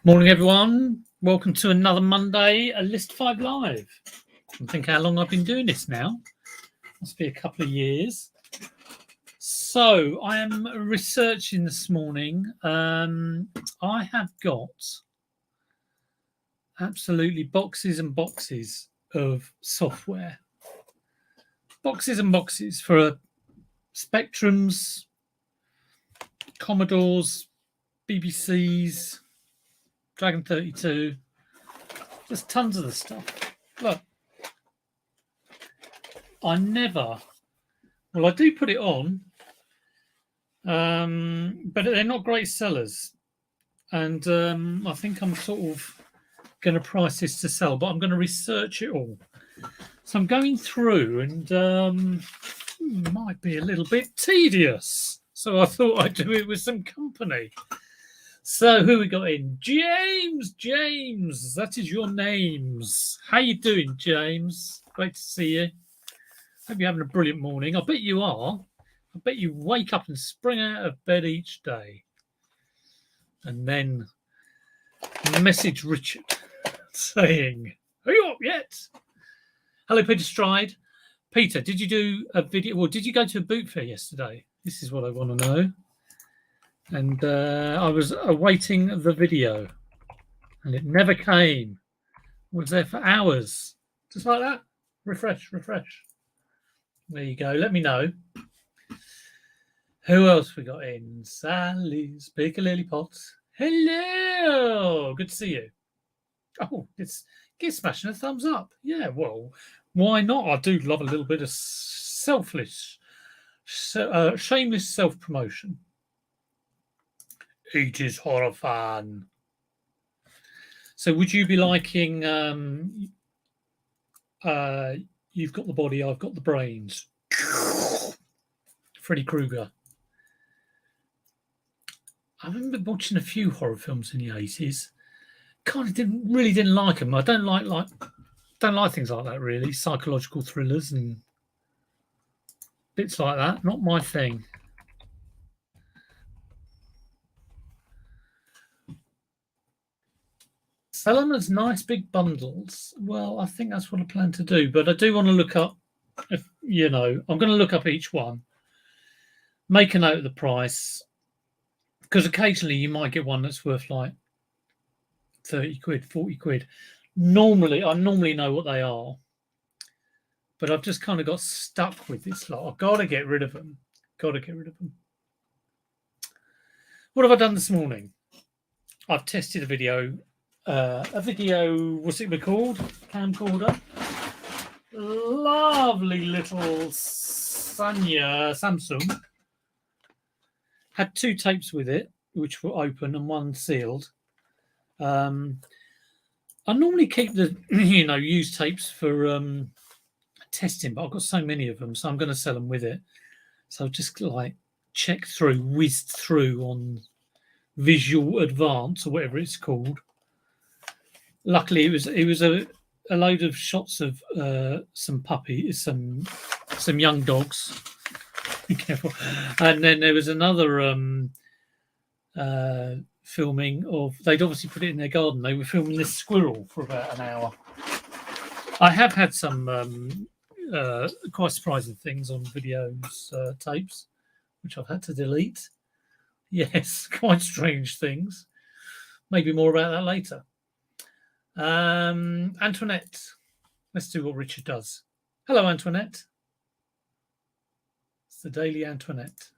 Morning, everyone. Welcome to another Monday, a List 5 Live. I think how long I've been doing this now. Must be a couple of years. So I am researching this morning. I have got absolutely boxes and boxes of software. Boxes and boxes for Spectrums, Commodores, BBCs, Dragon 32, just tons of the stuff. Look, I do put it on, but they're not great sellers. And I think I'm sort of going to price this to sell, but I'm going to research it all. So I'm going through and might be a little bit tedious. So I thought I'd do it with some company. So who we got in? James, that is your names. How you doing, James? Great to see you. Hope you're having a brilliant morning. I bet you are. I bet you wake up and spring out of bed each day. And then message Richard saying, are you up yet? Hello, Peter Stride. Peter, did you do a video? Well, did you go to a boot fair yesterday? This is what I want to know. And I was awaiting the video, and it never came. I was there for hours, just like that. Refresh. There you go. Let me know. Who else we got in? Sally's Piccalilli Potts. Hello, good to see you. Oh, it's smashing a thumbs up. Yeah, well, why not? I do love a little bit of shameless self-promotion. It is horror fan. So would you be liking You've Got the Body, I've Got the Brains? Freddy Krueger. I remember watching a few horror films in the 80s. Kind of didn't like them. I don't like things like that, really. Psychological thrillers and bits like that. Not my thing. Sell them as nice big bundles. Well, I think that's what I plan to do. But I do want to look up, I'm going to look up each one, make a note of the price, because occasionally you might get one that's worth like 30 quid, 40 quid. I normally know what they are, but I've just kind of got stuck with this lot. I've got to get rid of them. What have I done this morning? I've tested a video, what's it called? Camcorder. Lovely little Samsung. Had 2 tapes with it, which were open and 1 sealed. I normally keep the used tapes for testing, but I've got so many of them, so I'm going to sell them with it. So I've just whizzed through on Visual Advance or whatever it's called. Luckily, it was a load of shots of some puppies, some young dogs. Be careful. And then there was another filming of. They'd obviously put it in their garden. They were filming this squirrel for about an hour. I have had some quite surprising things on videos tapes, which I've had to delete. Yes, quite strange things. Maybe more about that later. Antoinette. Let's do what Richard does. Hello, Antoinette. It's the Daily Antoinette.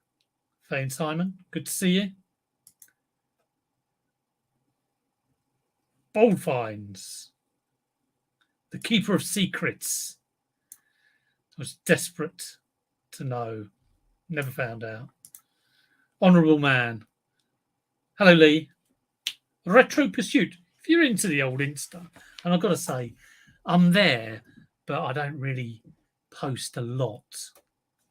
Faye and Simon, good to see you. Bold Finds. The Keeper of Secrets. I was desperate to know. Never found out. Honourable Man. Hello, Lee. Retro Pursuit. If you're into the old Insta, and I've got to say, I'm there, but I don't really post a lot.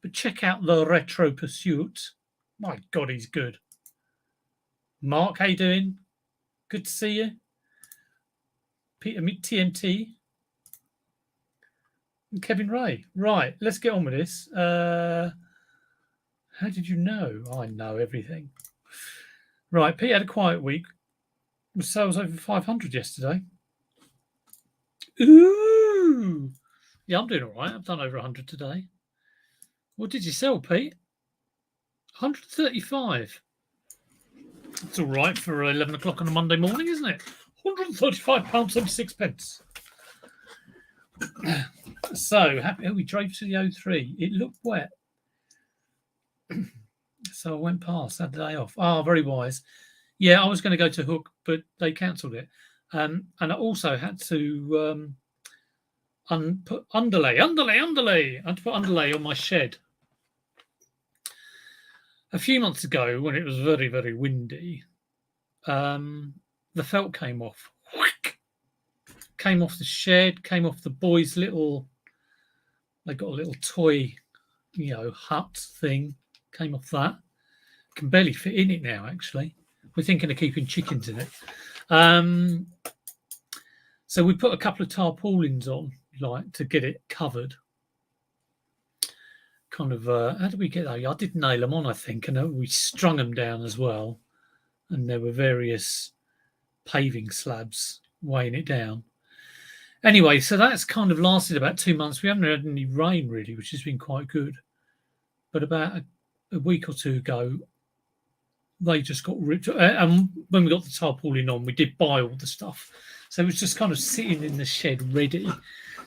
But check out the Retro Pursuit. My God, he's good. Mark, how you doing? Good to see you. Peter TMT. And Kevin Ray. Right, let's get on with this. How did you know? I know everything. Right, Pete had a quiet week. Sales over 500 yesterday. Ooh. Yeah, I'm doing all right. I've done over 100 today. What did you sell, Pete? 135. That's all right for 11 o'clock on a Monday morning, isn't it? £135.76. So happy. We drove to the O3. It looked wet. So I went past, had the day off. Oh, very wise. Yeah, I was going to go to Hook, but they cancelled it. And I also had to put underlay. I had to put underlay on my shed. A few months ago, when it was very, very windy, the felt came off. Came off the shed, came off the boys' little, they got a little toy, hut thing, came off that. Can barely fit in it now, actually. We're thinking of keeping chickens in it. So we put a couple of tarpaulins on, to get it covered. Kind of, how did we get that? I did nail them on, I think, and we strung them down as well. And there were various paving slabs weighing it down. Anyway, so that's kind of lasted about 2 months. We haven't had any rain, really, which has been quite good. But about a week or two ago, they just got ripped. And when we got the tarpaulin on, we did buy all the stuff. So it was just kind of sitting in the shed ready.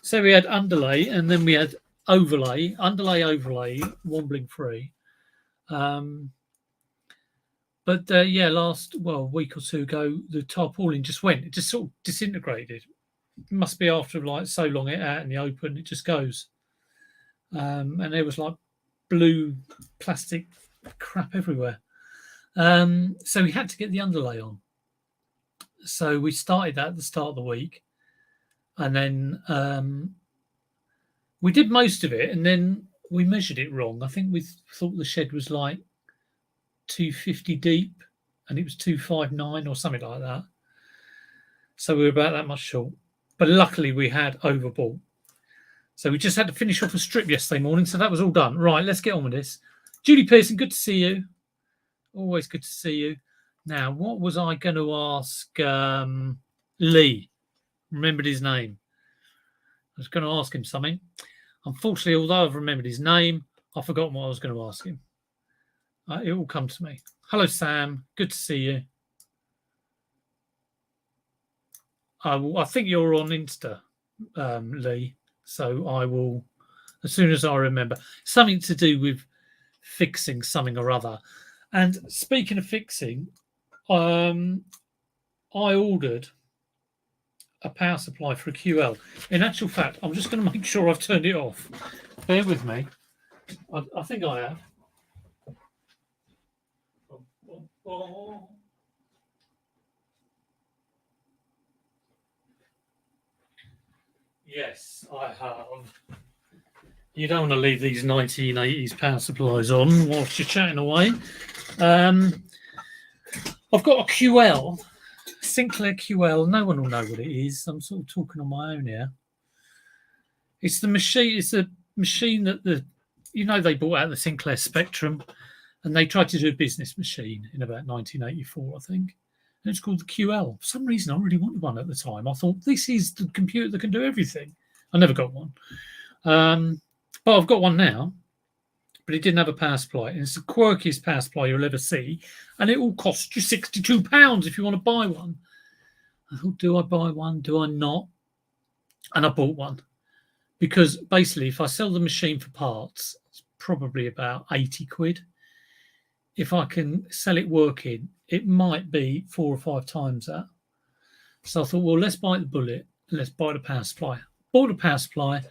So we had underlay, and then we had overlay, overlay, wobbling free. But last week or two ago, the tarpaulin just went. It just sort of disintegrated. It must be after so long it out in the open, it just goes. And there was blue plastic crap everywhere. So we had to get the underlay on. So we started that at the start of the week, and then we did most of it, and then we measured it wrong. I think we thought the shed was 250 deep, and it was 259 or something like that. So we were about that much short. But luckily we had overbought. So we just had to finish off a strip yesterday morning, so that was all done. Right, let's get on with this. Julie Pearson, good to see you. Always good to see you. Now, what was I going to ask Lee? Remembered his name. I was going to ask him something. Unfortunately, although I've remembered his name, I've forgotten what I was going to ask him. It will come to me. Hello, Sam. Good to see you. I think you're on Insta, Lee. So I will, as soon as I remember, something to do with fixing something or other. And speaking of fixing, I ordered a power supply for a QL. In actual fact, I'm just going to make sure I've turned it off. Bear with me. I think I have. Yes, I have. You don't want to leave these 1980s power supplies on whilst you're chatting away. I've got a QL, Sinclair QL. No one will know what it is. I'm sort of talking on my own here. It's the machine. It's a machine that they bought out the Sinclair Spectrum, and they tried to do a business machine in about 1984, I think. And it's called the QL. For some reason, I really wanted one at the time. I thought, this is the computer that can do everything. I never got one. But I've got one now. But it didn't have a power supply. And it's the quirkiest power supply you'll ever see. And it will cost you £62 if you want to buy one. I thought, do I buy one? Do I not? And I bought one. Because basically, if I sell the machine for parts, it's probably about 80 quid. If I can sell it working, it might be 4 or 5 times that. So I thought, well, let's bite the bullet and let's buy the power supply. Bought a power supply,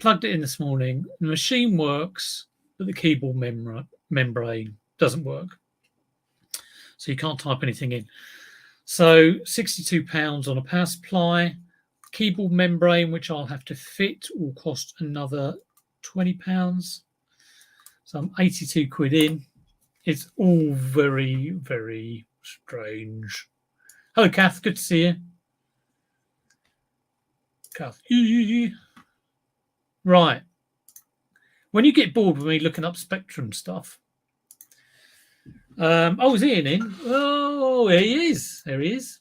plugged it in this morning. The machine works, but the keyboard membrane doesn't work. So you can't type anything in. So £62 on a power supply. Keyboard membrane, which I'll have to fit, will cost another £20. So I'm 82 quid in. It's all very, very strange. Hello, Kath. Good to see you. Kath. Right. When you get bored with me looking up Spectrum stuff. Is Ian in? Oh, here he is. There he is.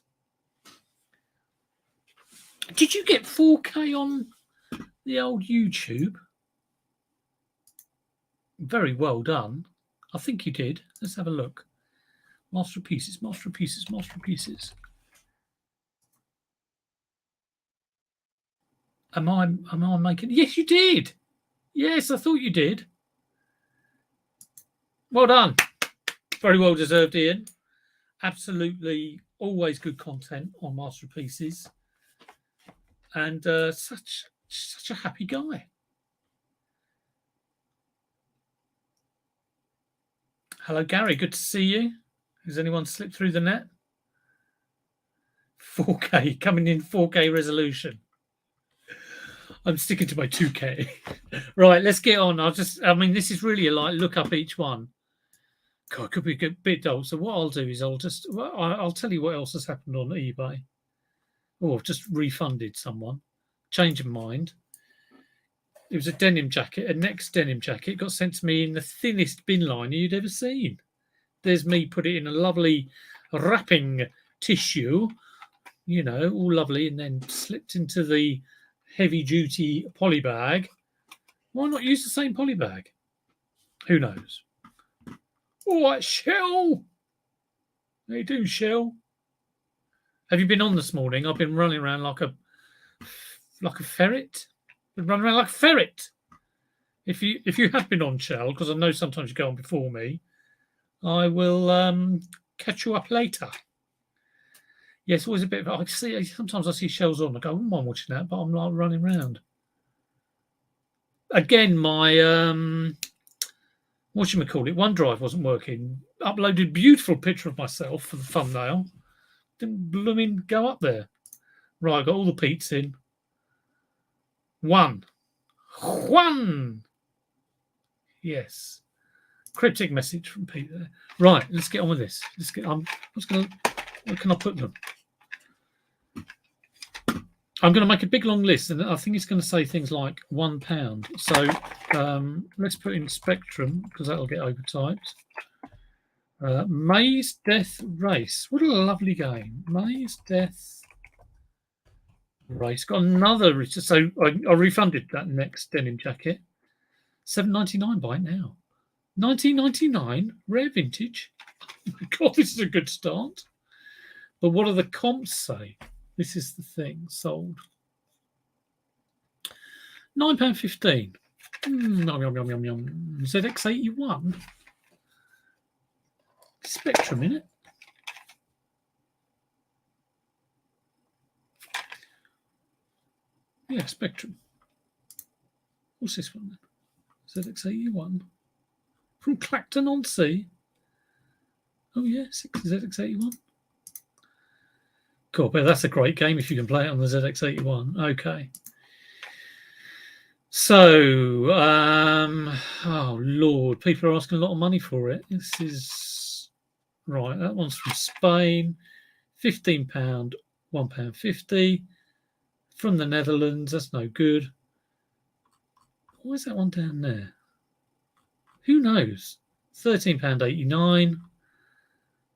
Did you get 4K on the old YouTube? Very well done. I think you did. Let's have a look. Masterpieces, masterpieces, masterpieces. Am I making? Yes, you did. Yes, I thought you did. Well done. Very well deserved, Ian. Absolutely, always good content on masterpieces, and such a happy guy. Hello, Gary. Good to see you. Has anyone slipped through the net? 4K coming in 4K resolution. I'm sticking to my 2K. Right, let's get on. I mean, this is really look up each one. God, it could be a bit dull. So what I'll do is I'll tell you what else has happened on eBay. Oh, I've just refunded someone. Change of mind. It was a denim jacket, a Next denim jacket. Got sent to me in the thinnest bin liner you'd ever seen. There's me put it in a lovely wrapping tissue, you know, all lovely, and then slipped into the heavy-duty poly bag. Why not use the same poly bag? Who knows? All right, Shell. How you doing, Shell? Have you been on this morning? I've been running around like a ferret. Been running around like a ferret. If you have been on, Shell, because I know sometimes you go on before me, I will catch you up later. Yes, always a bit of. Sometimes I see Shells on. I go, I wouldn't mind watching that, but I'm like running around. Again, my OneDrive wasn't working. Uploaded beautiful picture of myself for the thumbnail. Didn't blooming go up there. Right, I got all the Pete's in. One. Yes. Cryptic message from Pete there. Right, let's get on with this. Where can I put them? I'm going to make a big long list, and I think it's going to say things like £1. So let's put in Spectrum, because that'll get overtyped. Maze Death Race. What a lovely game. Maze Death Race. Got another. So I refunded that Next denim jacket. $7.99 by now. 1999 rare vintage. Oh my God, this is a good start. But what do the comps say? This is the thing. Sold. £9.15. Yum, yum, yum, yum. ZX81. Spectrum in it. Yeah, Spectrum. What's this one then? ZX81. From Clacton-on-Sea. Oh, yeah, ZX81. Cool, but that's a great game if you can play it on the ZX81. Okay. So, oh, Lord, people are asking a lot of money for it. This is, right, that one's from Spain. £15, £1.50. From the Netherlands, that's no good. Why is that one down there? Who knows? £13.89.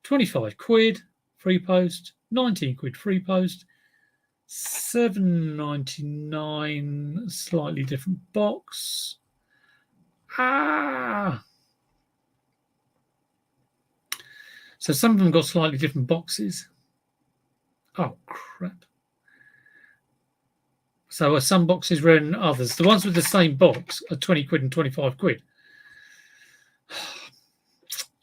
25 quid, free post. 19 quid, free post. £7.99, slightly different box. So some of them got slightly different boxes. Oh, crap. So are some boxes rare than others? The ones with the same box are 20 quid and 25 quid.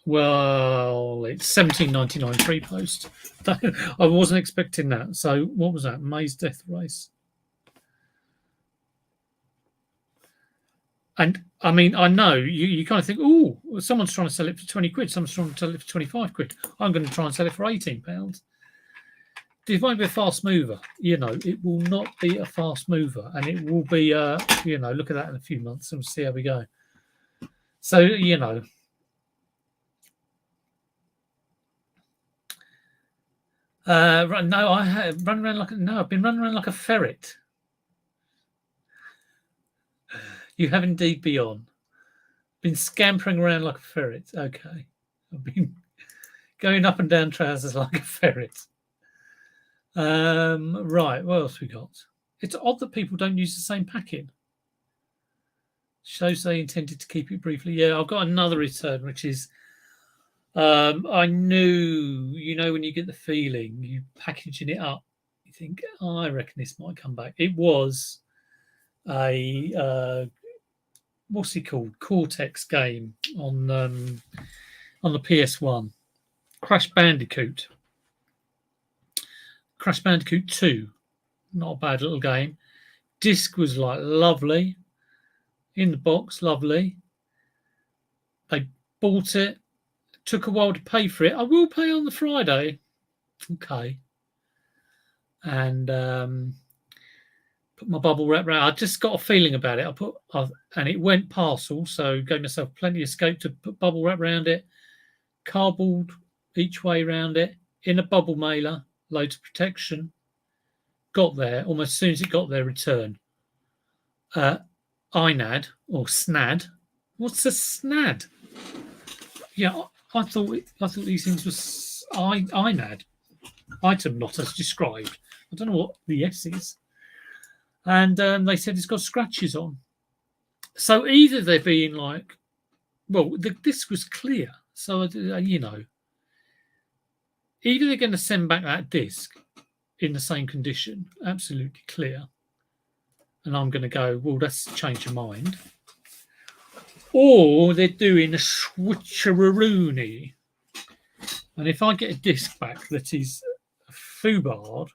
Well, it's £17.99 free post. I wasn't expecting that. So what was that? Maze Death Race. And I mean, I know you kind of think, oh, someone's trying to sell it for 20 quid. Someone's trying to sell it for 25 quid. I'm going to try and sell it for £18. It won't be a fast mover. You know, it will not be a fast mover. And it will be, you know, look at that in a few months and we'll see how we go. So, you know. No, I have run around I've been running around like a ferret. You have indeed been scampering around like a ferret. Okay, I've been going up and down trousers like a ferret. Right, what else we got? It's odd that people don't use the same packing. Shows they intended to keep it briefly. Yeah, I've got another return, which is I knew, when you get the feeling, you packaging it up, you think, oh, I reckon this might come back. It was a what's it called? Cortex game on the PS1. Crash Bandicoot 2. Not a bad little game. Disc was like lovely. In the box, lovely. They bought it. Took a while to pay for it. I will pay on the Friday. Okay. And put my bubble wrap around. I just got a feeling about it. And it went parcel, so gave myself plenty of scope to put bubble wrap around it, cardboard each way around it, in a bubble mailer, loads of protection. Got there almost as soon as it got there. Return. INAD or SNAD. What's a SNAD? Yeah, I thought these things were INAD, item not as described. I don't know what the S is. And they said it's got scratches on. So either they're being like, well, the disc was clear. So, either they're going to send back that disc in the same condition, absolutely clear. And I'm going to go, well, that's changed your mind. Or they're doing a switcheroony. And if I get a disc back that is FUBARD,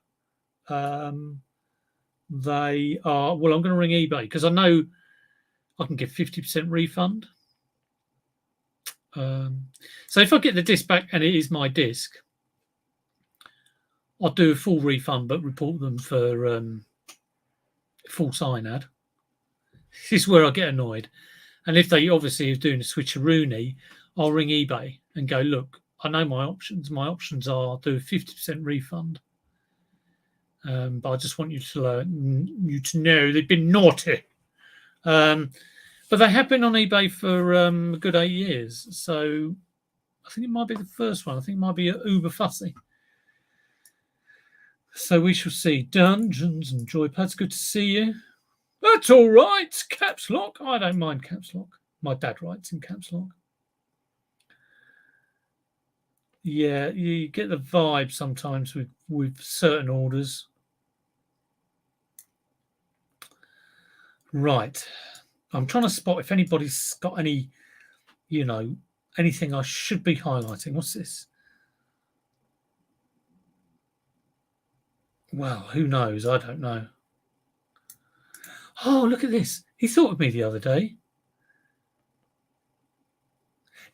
they are, well, I'm going to ring eBay because I know I can get 50% refund. So if I get the disc back and it is my disc, I'll do a full refund but report them for false INAD. This is where I get annoyed. And if they obviously are doing a switcheroony, I'll ring eBay and go, look, I know my options. My options are do a 50% refund. But I just want you to know they've been naughty. But they have been on eBay for a good 8 years. So I think it might be the first one. I think it might be uber fussy. So we shall see. Dungeons and Joypads, good to see you. That's all right. Caps lock. I don't mind caps lock. My dad writes in caps lock. Yeah, you get the vibe sometimes with certain orders. Right. I'm trying to spot if anybody's got any, anything I should be highlighting. What's this? Well, who knows? I don't know. Oh, look at this. He thought of me the other day.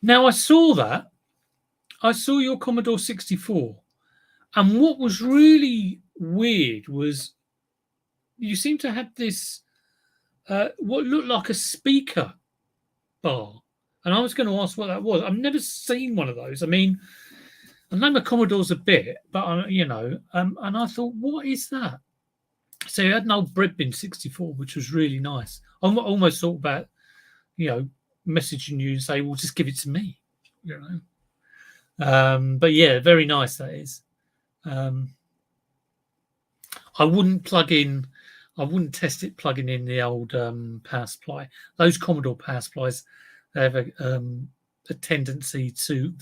Now, I saw that. I saw your Commodore 64. And what was really weird was you seem to have this, what looked like a speaker bar. And I was going to ask what that was. I've never seen one of those. I mean, I know my Commodore's a bit, but, and I thought, what is that? So you had an old bread bin 64, which was really nice. I almost thought about, messaging you and say, well, just give it to me, But yeah, very nice that is. I wouldn't test it plugging in the old power supply. Those Commodore power supplies, they have a tendency to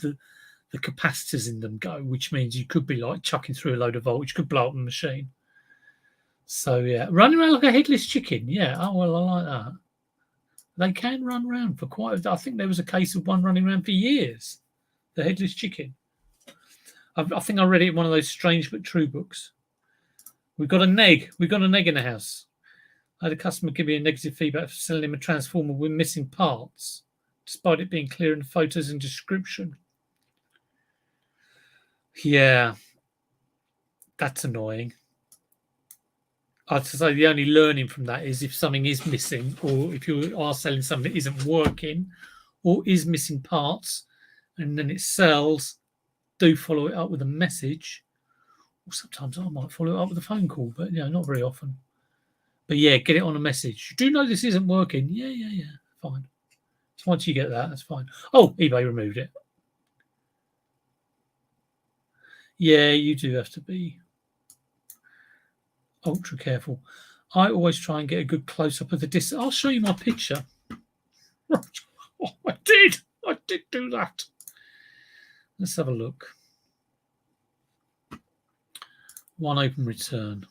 the capacitors in them go, which means you could be like chucking through a load of voltage, could blow up the machine. So yeah, running around like a headless chicken. Yeah, oh well, I like that. They can run around for quite. I think there was a case of one running around for years. The headless chicken. I think I read it in one of those strange but true books. We've got an egg. We've got an egg in the house. I had a customer give me a negative feedback for selling him a transformer with missing parts, despite it being clear in the photos and description. Yeah, that's annoying. I'd say the only learning from that is if something is missing, or if you are selling something that isn't working, or is missing parts, and then it sells, do follow it up with a message. Or sometimes I might follow it up with a phone call, but not very often. But yeah, get it on a message. You do know this isn't working. Yeah. Fine. So once you get that, that's fine. Oh, eBay removed it. Yeah, you do have to be. ultra careful. I always try and get a good close-up of the disc. I'll show you my picture. Oh, I did do that. Let's have a look. One open return.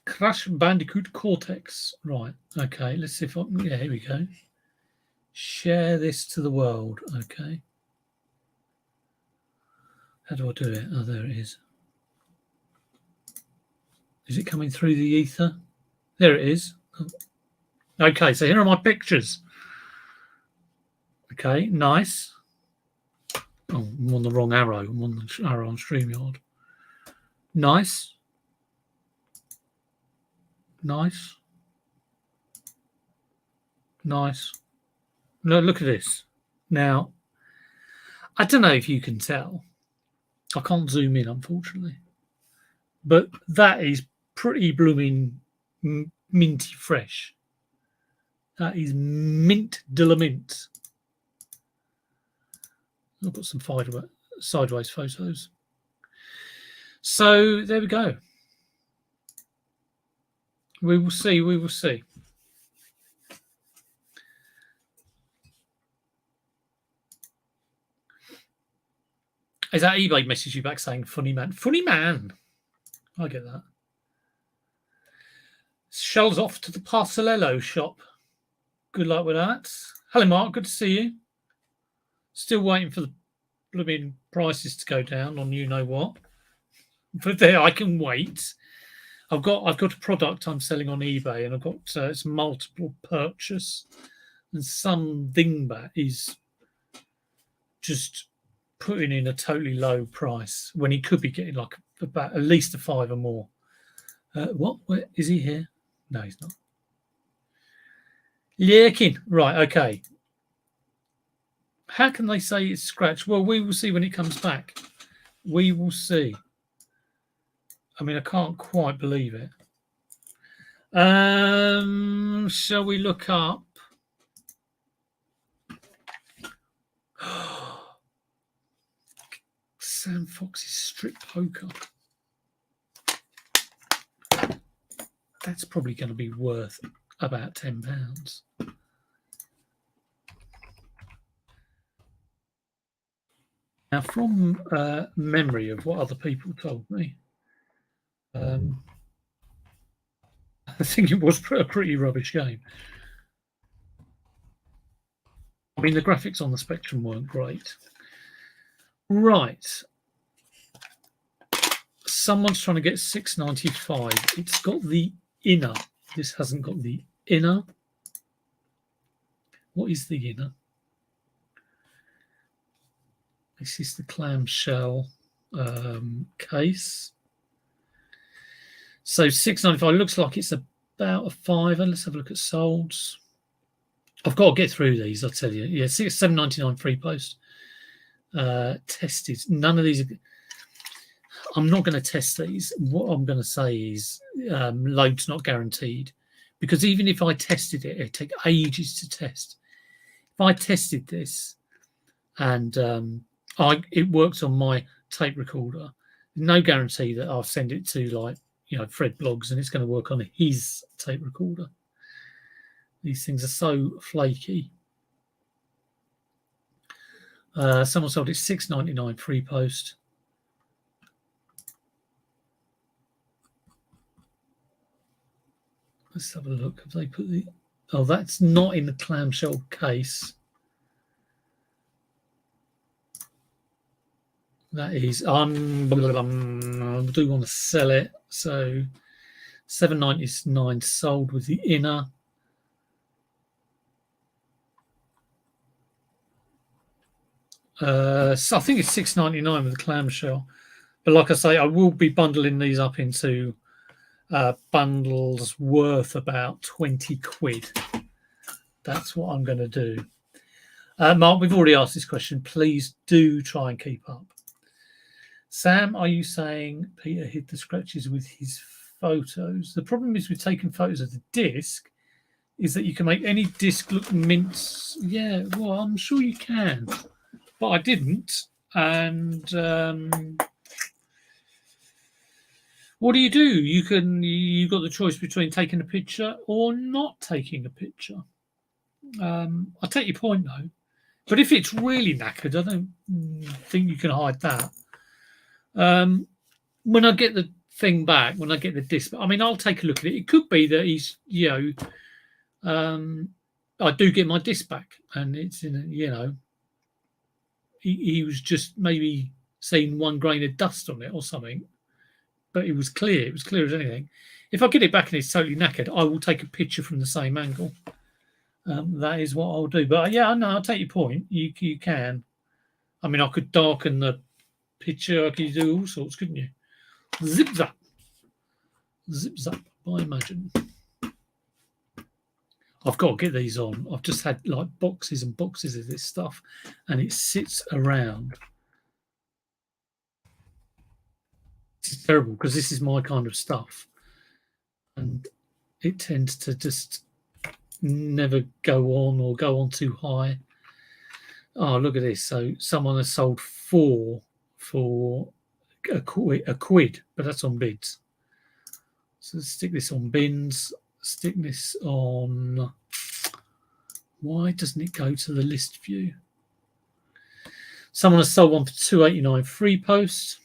Crash Bandicoot Cortex. Right. Okay. Let's see if I can. Yeah, here we go. Share this to the world. Okay. How do I do it? Oh, there it is. Is it coming through the ether? There it is. Okay, so here are my pictures. Okay, nice. Oh, I'm on the wrong arrow. I'm on the arrow on StreamYard. Nice. Nice. Nice. No, look at this. Now, I don't know if you can tell. I can't zoom in, unfortunately. But that is pretty blooming minty fresh. That is mint de la mint. I've got some sideways photos. So there we go. We will see. We will see. Is that eBay message you back saying funny man? Funny man. I get that. Shells off to the Parcellello shop. Good luck with that. Hello, Mark. Good to see you. Still waiting for the blooming prices to go down on you know what. But there, I can wait. I've got a product I'm selling on eBay, and I've got it's multiple purchase, and some dingbat is just putting in a totally low price when he could be getting like about at least a £5 or more. What? Where is he here? No, he's not. Lurking. Right, okay. How can they say it's scratched? Well, we will see when it comes back. We will see. I mean, I can't quite believe it. Shall we look up? Sam Fox's strip poker. That's probably going to be worth about £10. Now, from memory of what other people told me, I think it was a pretty rubbish game. I mean, the graphics on the Spectrum weren't great. Right. Someone's trying to get $6.95. It's got the inner. This hasn't got the inner. What is the inner? This is the clamshell case. So $6.95 looks like it's about a £5. Let's have a look at solds. I've got to get through these, I'll tell you. Yeah, $7.99 free post. Tested. None of these are... I'm not going to test these. What I'm going to say is load's not guaranteed, because even if I tested it, it'd take ages to test. If I tested this and it works on my tape recorder, no guarantee that I'll send it to, like, you know, Fred Blogs and it's going to work on his tape recorder. These things are so flaky. Someone sold it $6.99 free post. Let's have a look. Have they put the... Oh, that's not in the clamshell case. That is... I do want to sell it. So $7.99 sold with the inner. So I think it's $6.99 with the clamshell. But like I say, I will be bundling these up into bundles worth about 20 quid. That's what I'm going to do. Mark, we've already asked this question. Please do try and keep up. Sam, are you saying Peter hid the scratches with his photos? The problem is with taking photos of the disc is that you can make any disc look mince. Yeah, well, I'm sure you can. But I didn't. And What do? You've got the choice between taking a picture or not taking a picture. I take your point though, but if it's really knackered, I don't think you can hide that. When I get the thing back, when I get the disc, I mean, I'll take a look at it. It could be that he's, I do get my disc back, and it's in, he was just maybe seeing one grain of dust on it or something, but it was clear. It was clear as anything. If I get it back and it's totally knackered, I will take a picture from the same angle. That is what I'll do. But yeah, no, I'll take your point. You can. I mean, I could darken the picture. I could do all sorts, couldn't you? Zip zap. Zip zap, I imagine. I've got to get these on. I've just had like boxes and boxes of this stuff, and it sits around. It's terrible because this is my kind of stuff, and it tends to just never go on or go on too high. Oh, look at this. So someone has sold 4 for a quid, but that's on bids. So stick this on bins, stick this on. Why doesn't it go to the list view? Someone has sold one for £2.89 free post.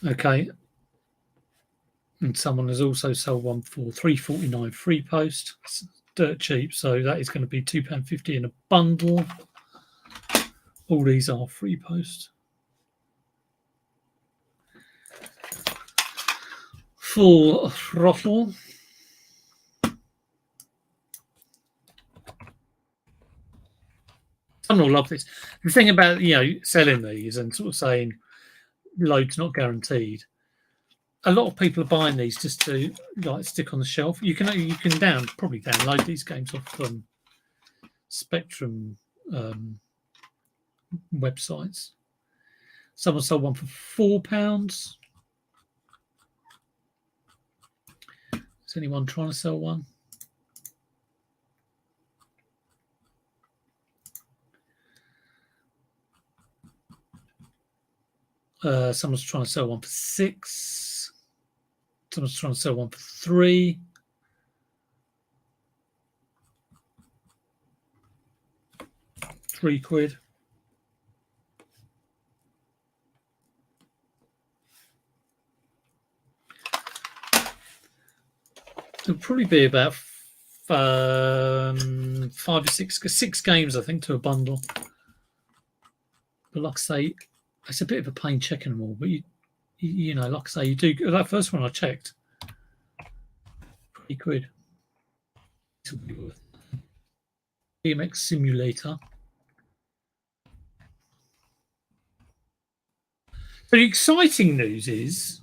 Okay. And someone has also sold one for £3.49 free post. It's dirt cheap, so that is going to be £2.50 in a bundle. All these are free post. Full throttle. Someone will love this. The thing about selling these and sort of saying load's not guaranteed. A lot of people are buying these just to like stick on the shelf. You can probably download these games off Spectrum websites. Someone sold one for £4. Is anyone trying to sell one? Someone's trying to sell one for £6. Someone's trying to sell one for £3. £3. It'll probably be about 5 or 6 games, I think, to a bundle. But like I say, it's a bit of a pain checking them all. But like I say, you do. That first one I checked, £3. BMX Simulator. So the exciting news is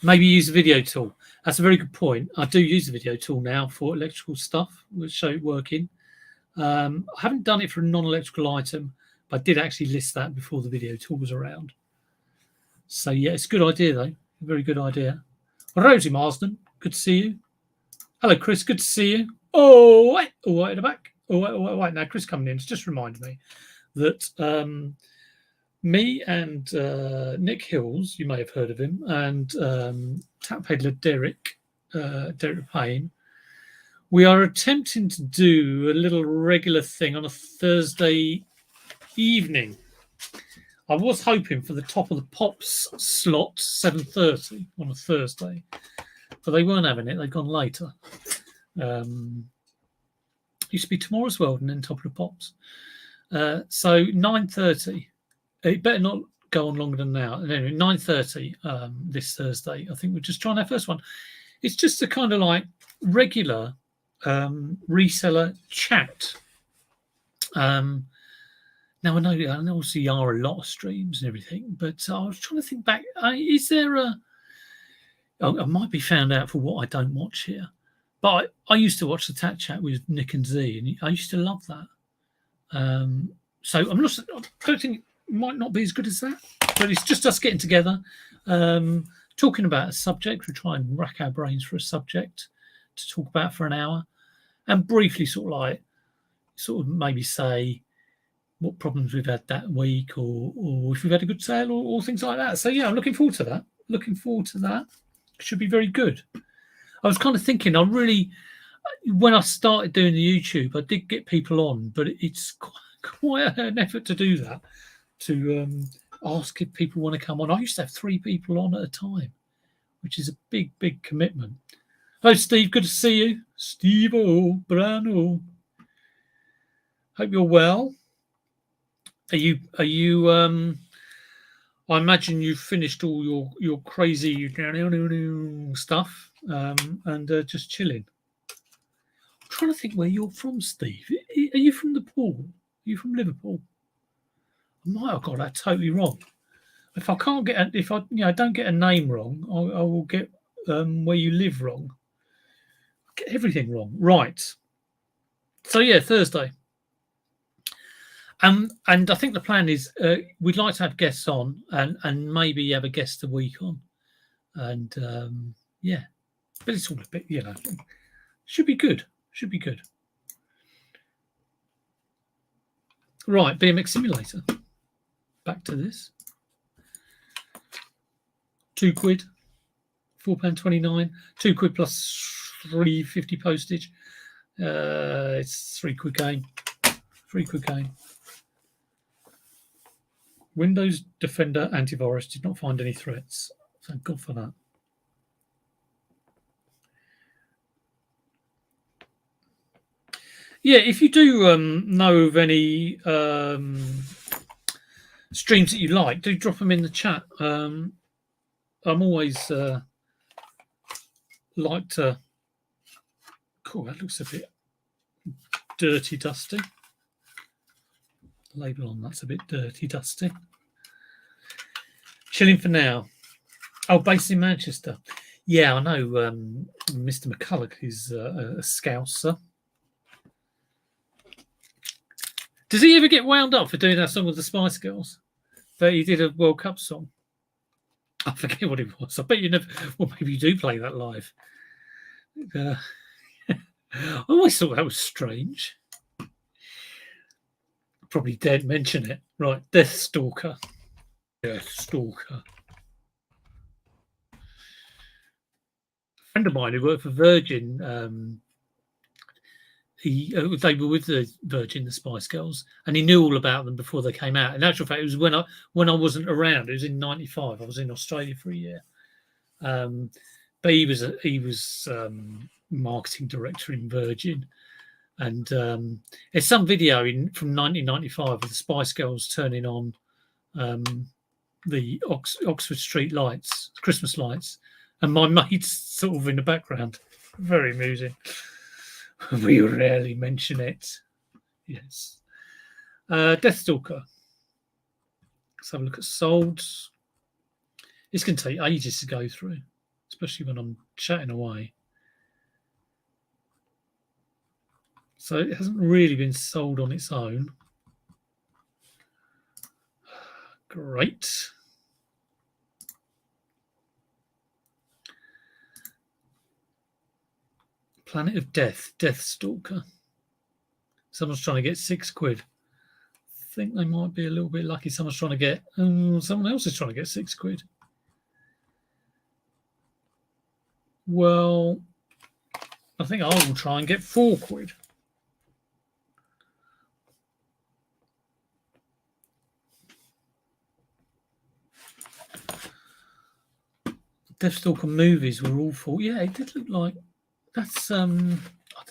maybe use the video tool. That's a very good point. I do use the video tool now for electrical stuff. We'll show it working. I haven't done it for a non-electrical item, but I did actually list that before the video tool was around. So yeah, it's a good idea though. A very good idea. Rosie Marsden, good to see you. Hello, Chris. Good to see you. Oh, wait at the back. Wait. Now, Chris coming in just reminded me that me and Nick Hills, you may have heard of him, and tap peddler Derek Payne, we are attempting to do a little regular thing on a Thursday evening. I was hoping for the top of the Pops slot, 7:30 on a Thursday, but they weren't having it. They've gone later. Used to be Tomorrow's World and then Top of the Pops. So 9:30. It better not go on longer than now. And anyway, 9:30 this Thursday. I think we're just trying our first one. It's just a kind of like regular reseller chat. Now I know obviously there are a lot of streams and everything, but I was trying to think back. Is there I might be found out for what I don't watch here, but I used to watch the Tat Chat with Nick and Z, and I used to love that. So I don't think it might not be as good as that, but it's just us getting together, talking about a subject. We try and rack our brains for a subject to talk about for an hour, and briefly sort of maybe say what problems we've had that week, or if we've had a good sale, or things like that. So yeah, I'm looking forward to that. Should be very good. I was kind of thinking, when I started doing the YouTube, I did get people on, but it's quite an effort to do that, to ask if people want to come on. I used to have 3 people on at a time, which is a big commitment. Hello, Steve. Good to see you. Steve-o, Brano. Hope you're well. Are you I imagine you've finished all your crazy stuff and just chilling. I'm trying to think where you're from, Steve. Are you from the Pool? Are you from Liverpool? I might have got that totally wrong. If I can't get, if I don't get a name wrong, I will get where you live wrong. I get everything wrong. Right. So yeah, Thursday. And I think the plan is we'd like to have guests on and maybe have a guest a week on, and yeah, but it's all a bit, should be good. Right, BMX Simulator. Back to this. £2, £4.29, £2 plus £3.50 postage. It's £3 game. £3 game. Windows Defender antivirus did not find any threats. Thank God for that. Yeah, if you do know of any streams that you like, do drop them in the chat. I'm always like to. Cool, that looks a bit dirty, dusty. Label on that's a bit dirty, dusty. Chilling for now. Oh, based in Manchester. Yeah, I know. Mr. McCulloch is a Scouser. Does he ever get wound up for doing that song with the Spice Girls? That he did a World Cup song. I forget what it was. I bet you never. Well, maybe you do play that live. I always thought that was strange. Probably daren't mention it. Right, Deathstalker. Deathstalker. A friend of mine who worked for Virgin, they were with the Virgin, the Spice Girls, and he knew all about them before they came out. In actual fact, it was when I wasn't around. It was in '95. I was in Australia for a year, but he was marketing director in Virgin. And there's some video from 1995 of the Spice Girls turning on the Oxford Street lights, Christmas lights, and my mate's sort of in the background. Very amusing. We rarely mention it. Yes. Deathstalker. Let's have a look at sold. This can take ages to go through, especially when I'm chatting away. So it hasn't really been sold on its own. Great. Planet of Death, Deathstalker. Someone's trying to get £6. I think they might be a little bit lucky. Someone's trying to get, someone else is trying to get £6. Well, I think I will try and get £4. Deathstalker movies were all full. Yeah, it did look like that's I don't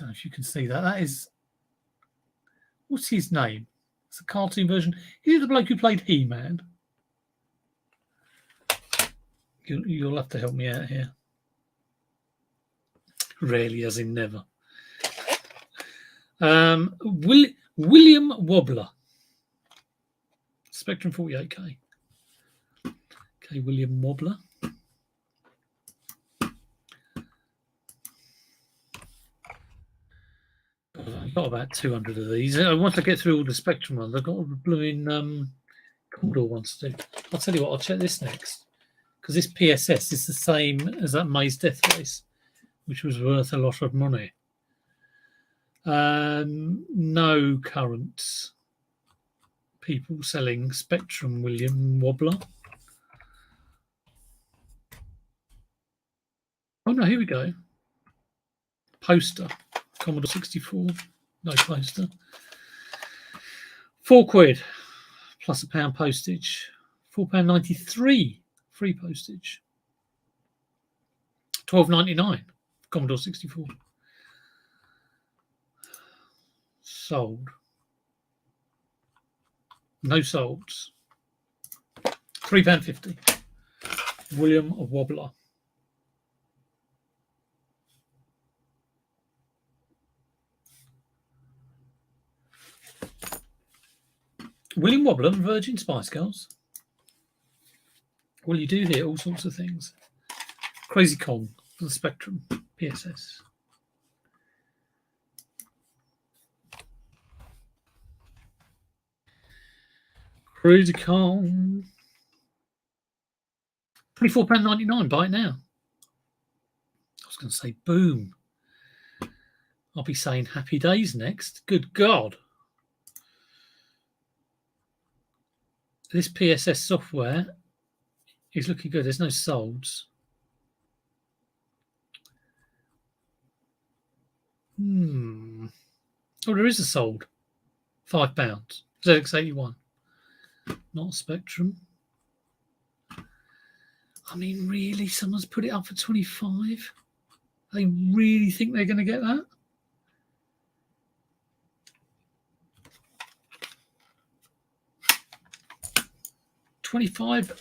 know if you can see that. That is, what's his name? It's a cartoon version. Is it the bloke who played He-Man? You'll have to help me out here. Rarely, as in never. William Wobbler. Spectrum 48K. Okay, William Wobbler. I've got about 200 of these. Once I get through all the Spectrum ones, I've got a blooming Commodore ones to do. I'll tell you what, I'll check this next. Because this PSS is the same as that Maze Death Race, which was worth a lot of money. No current. people selling Spectrum William Wobbler. Oh no, here we go. Poster, Commodore 64, no poster. £4 plus £1 postage. £4.93 free postage. £12.99 Commodore 64. Sold. No solds. £3.50. William Wobbler. William Wobbler and Virgin Spice Girls. Well, you do hear all sorts of things. Crazy Kong, the Spectrum, PSS. Crazy Kong. £24.99. Buy it now. I was going to say boom. I'll be saying happy days next. Good God. This PSS software is looking good. There's no solds. Oh, there is a sold. £5. ZX81. Not Spectrum. I mean, really? Someone's put it up for 25? They really think they're going to get that? £25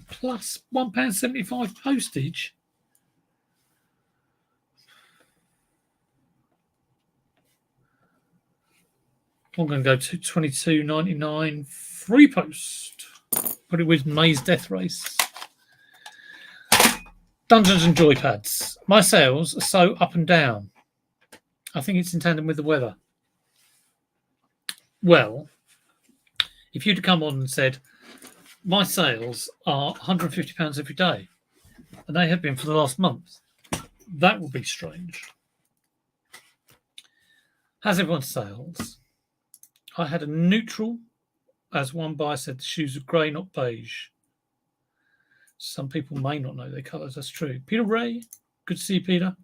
plus £1.75 postage. I'm going to go to £22.99 free post. Put it with May's Death Race. Dungeons and Joypads. My sales are so up and down. I think it's in tandem with the weather. Well, if you'd come on and said, my sales are £150 every day, and they have been for the last month, that would be strange. How's everyone's sales? I had a neutral, as one buyer said, the shoes are grey, not beige. Some people may not know their colours, that's true. Peter Ray, good to see you, Peter.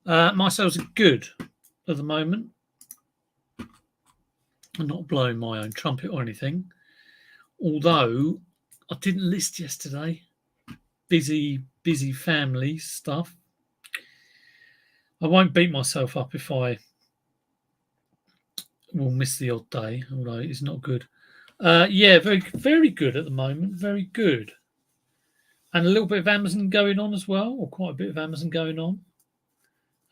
My sales are good at the moment. I'm not blowing my own trumpet or anything. Although I didn't list yesterday. Busy family stuff. I won't beat myself up if I will miss the odd day, although it's not good. Yeah, very good at the moment. Very good. And a little bit of Amazon going on as well, or quite a bit of Amazon going on.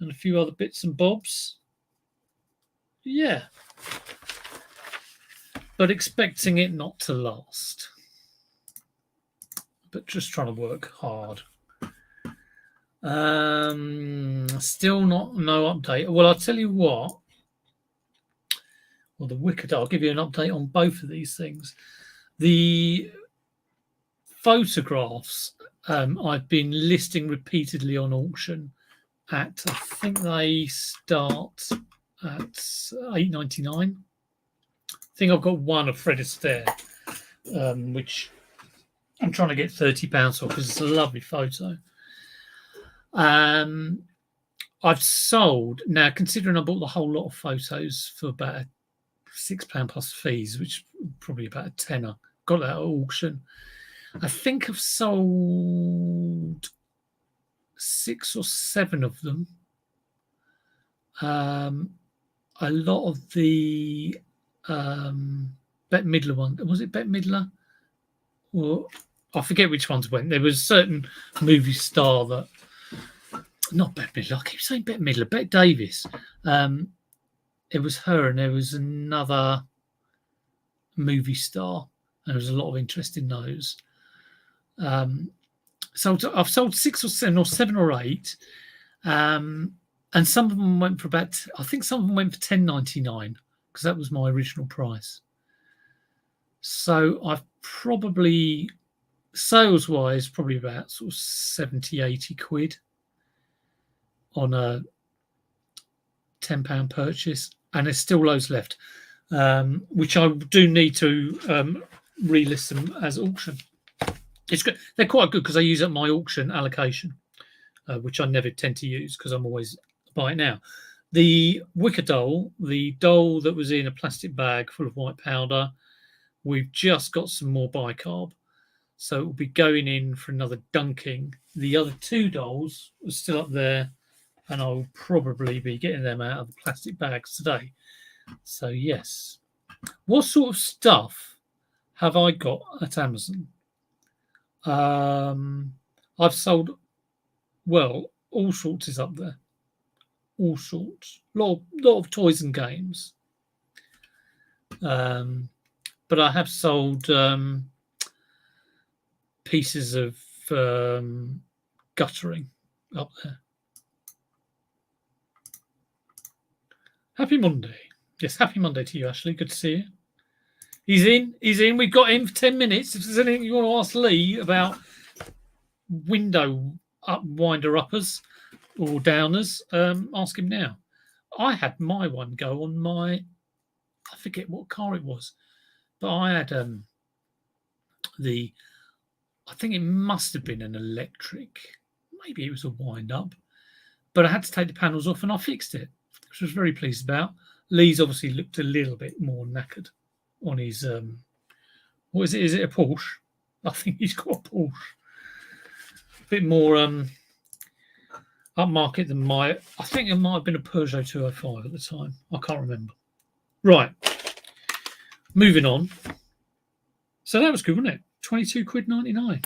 And a few other bits and bobs. Yeah. But expecting it not to last. But just trying to work hard. Still no update. Well, I'll tell you what. Well, the Wicked, I'll give you an update on both of these things. The photographs I've been listing repeatedly on auction at, I think they start at $8.99. I think I've got one of Fred Astaire, which I'm trying to get £30 off because it's a lovely photo. I've sold, now considering I bought the whole lot of photos for about £6 plus fees, which is probably about a tenner, got that at auction. I think I've sold 6 or 7 of them. A lot of the Bette Midler one, was it Bette Midler? Or I forget which ones went. There was a certain movie star that, not Bette Midler, I keep saying Bette Midler, Bette Davis. It was her, and there was another movie star. There was a lot of interest in those. So I've sold 6 or 7 or 7 or 8. And some of them went for about, I think some of them went for $10.99 because that was my original price. So I've probably, sales-wise, probably about sort of 70, 80 quid on a £10 purchase. And there's still loads left. which I do need to relist them as auction. It's good. They're quite good because I use up my auction allocation, which I never tend to use because I'm always buying now. The wicker doll, the doll that was in a plastic bag full of white powder, we've just got some more bicarb. So it will be going in for another dunking. The other two dolls are still up there, and I will probably be getting them out of the plastic bags today. So, yes. What sort of stuff have I got at Amazon? I've sold, well, all sorts is up there. All sorts. Lot of toys and games. But I have sold pieces of guttering up there. Happy Monday. Yes, happy Monday to you, Ashley. Good to see you. He's in. We've got him for 10 minutes. If there's anything you want to ask Lee about window winder-uppers or downers, ask him now. I had my one go on my, I forget what car it was, but I had I think it must have been an electric. Maybe it was a wind-up. But I had to take the panels off and I fixed it, which I was very pleased about. Lee's obviously looked a little bit more knackered on his, what is it? Is it a Porsche? I think he's got a Porsche. A bit more upmarket than I think it might have been a Peugeot 205 at the time. I can't remember. Right. Moving on. So that was good, wasn't it? 22 quid 99.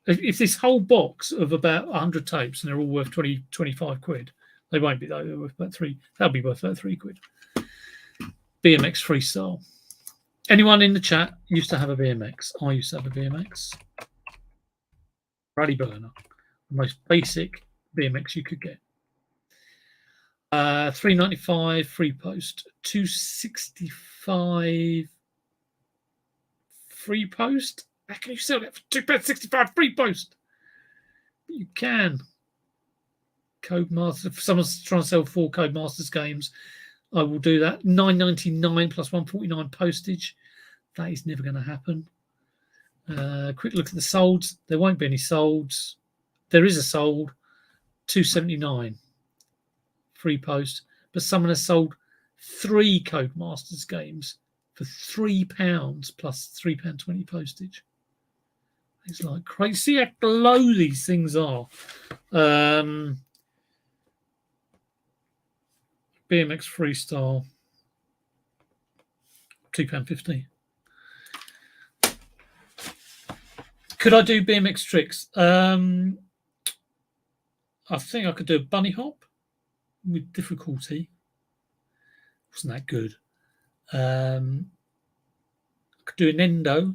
If this whole box of about 100 tapes and they're all worth 25 quid, they won't be though. They're worth about three. That'll be worth about 3 quid. BMX freestyle. Anyone in the chat used to have a BMX? I used to have a BMX. Rally burner, the most basic BMX you could get. $3.95 free post, $2.65 free post. How can you sell that for £2.65 free post? You can. Codemaster. If someone's trying to sell 4 Codemasters games, I will do that. $9.99 plus $1.49 postage. That is never going to happen. Quick look at the solds. There won't be any solds. There is a sold. $2.79 free post. But someone has sold 3 Codemasters games for £3 plus £3.20 postage. It's like crazy. See how low these things are. BMX freestyle, £2.50. Could I do BMX tricks? I think I could do a bunny hop with difficulty. Wasn't that good? I could do an endo.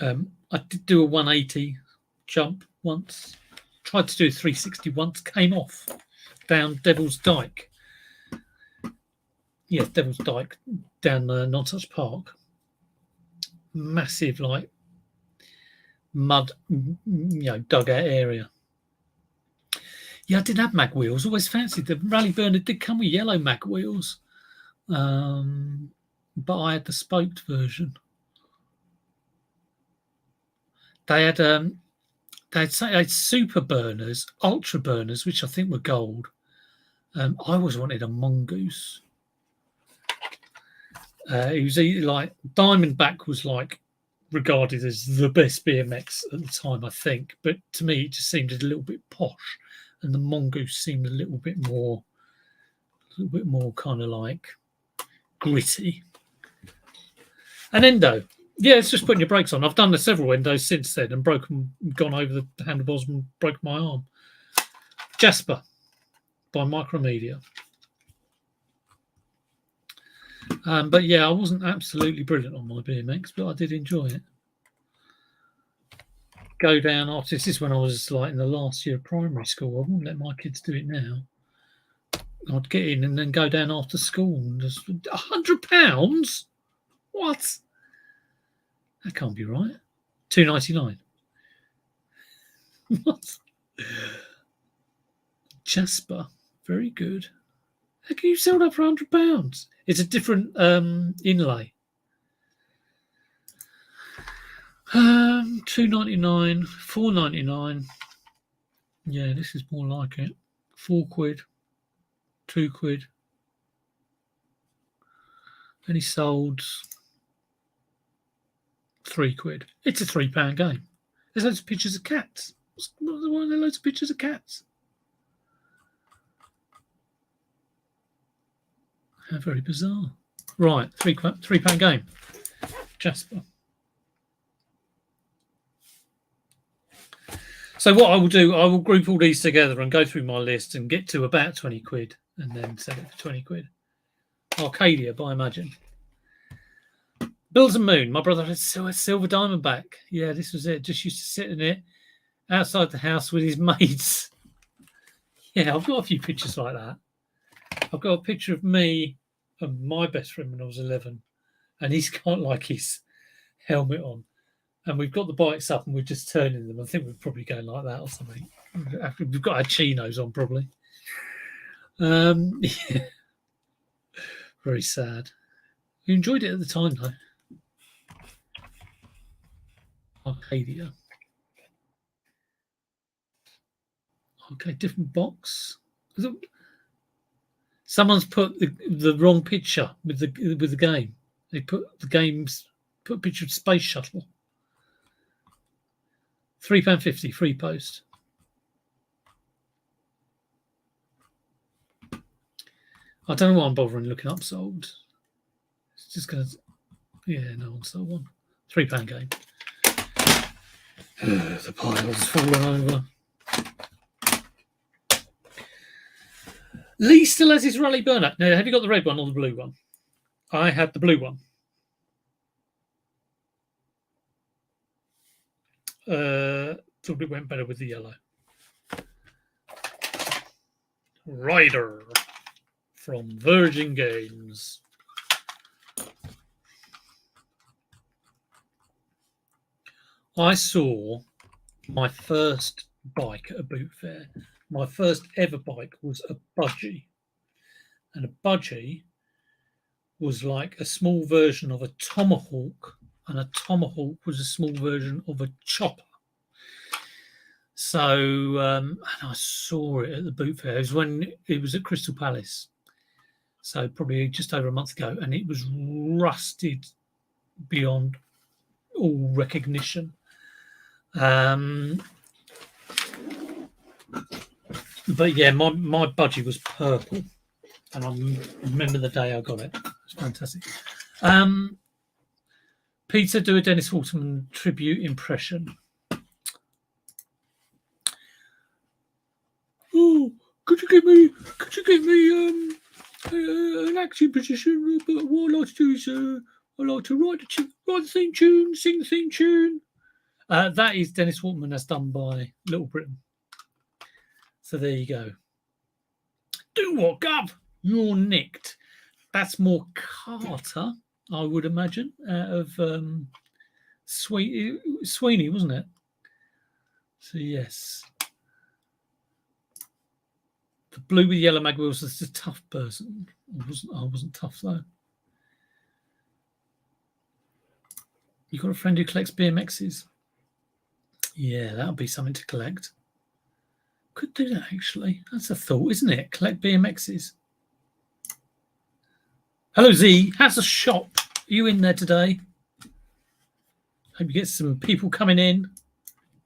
I did do a 180 jump once. Tried to do a 360 once. Came off down Devil's Dyke. Yeah, Devil's Dyke down Non-Touch Park. Massive, like mud, dugout area. Yeah, I did have mag wheels. Always fancied the Rally Burner. Did come with yellow mag wheels, but I had the spoked version. They had super burners, ultra burners, which I think were gold. I always wanted a mongoose. It was like Diamondback was like regarded as the best BMX at the time, I think. But to me, it just seemed a little bit posh, and the mongoose seemed a little bit more kind of like gritty. An endo. Yeah, it's just putting your brakes on. I've done several endos since then and gone over the handlebars and broke my arm. Jasper by Micromedia. But yeah, I wasn't absolutely brilliant on my BMX, but I did enjoy it. Go down after this is when I was like in the last year of primary school. I wouldn't let my kids do it now. I'd get in and then go down after school and just £100. What? That can't be right. $2.99. What? Jasper, very good. How can you sell that for £100? It's a different inlay. £2.99, £4.99. Yeah, this is more like it. £4, £2. And he sold £3. It's a £3 game. There's loads of pictures of cats. Why are there loads of pictures of cats? How very bizarre. Right, £3 game. Jasper. So what I will do, I will group all these together and go through my list and get to about £20 and then sell it for £20. Arcadia by Imagine. Bills and Moon. My brother had a silver diamondback. Yeah, this was it. Just used to sit in it outside the house with his mates. Yeah, I've got a few pictures like that. I've got a picture of me and my best friend when I was 11, and he's got like his helmet on. And we've got the bikes up and we're just turning them. I think we're probably going like that or something. We've got our chinos on probably. Yeah. Very sad. You enjoyed it at the time though. Arcadia. Okay, different box. Someone's put the wrong picture with the game. They put a picture of Space Shuttle. £3.50 free post. I don't know why I'm bothering looking up sold. It's just gonna, yeah, no one sold one. £3 game. The pile's fallen over. Lee still has his Raleigh burner. Now, have you got the red one or the blue one? I had the blue one. Thought it went better with the yellow. Rider from Virgin Games. I saw my first bike at a boot fair. My first ever bike was a budgie. And a budgie was like a small version of a tomahawk, and a tomahawk was a small version of a chopper. So, and I saw it at the boot fair. It was when it was at Crystal Palace. So probably just over a month ago, and it was rusted beyond all recognition. But yeah, my budgie was purple, and I remember the day I got it. It was fantastic. Peter, do a Dennis Waterman tribute impression. Oh, could you give me an acting position? But what I like to do is I like to write the theme tune, sing the theme tune. That is Dennis Waterman, as done by Little Britain. So there you go. Do what, Gov? You're nicked. That's more Carter, I would imagine, out of Sweeney, wasn't it? So yes. The blue with yellow mag wheels is a tough person. I wasn't tough though. You got a friend who collects BMXs? Yeah, that would be something to collect. Could do that actually. That's a thought, isn't it? Collect BMXs. Hello Z, how's the shop? Are you in there today? Hope you get some people coming in.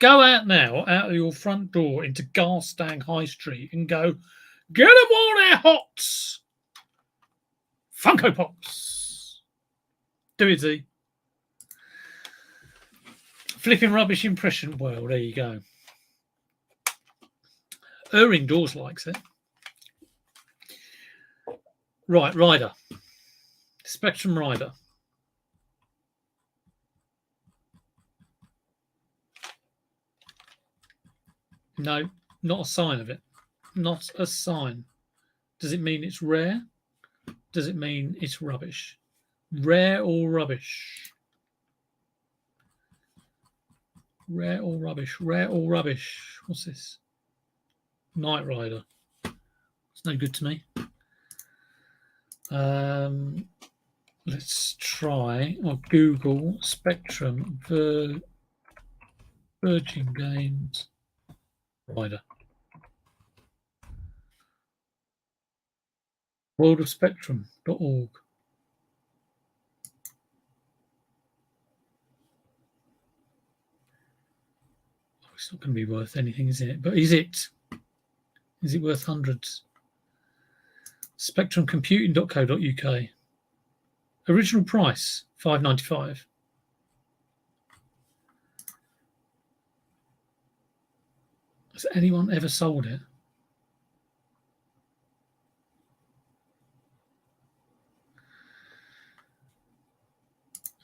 Go out now, out of your front door into Garstang High Street and go, get them all their hots. Funko Pops. Do it, Z. Flipping rubbish impression. Well, there you go. Erring Doors likes it. Right, Rider. Spectrum Rider. No, not a sign of it. Not a sign. Does it mean it's rare? Does it mean it's rubbish? Rare or rubbish? Rare or rubbish? Rare or rubbish? What's this? Knight Rider. It's no good to me. Let's try or Google Spectrum Virgin Games provider. worldofspectrum.org. It's not going to be worth anything, is it? But is it? Is it worth hundreds? Spectrumcomputing.co.uk. Original price $5.95. Has anyone ever sold it?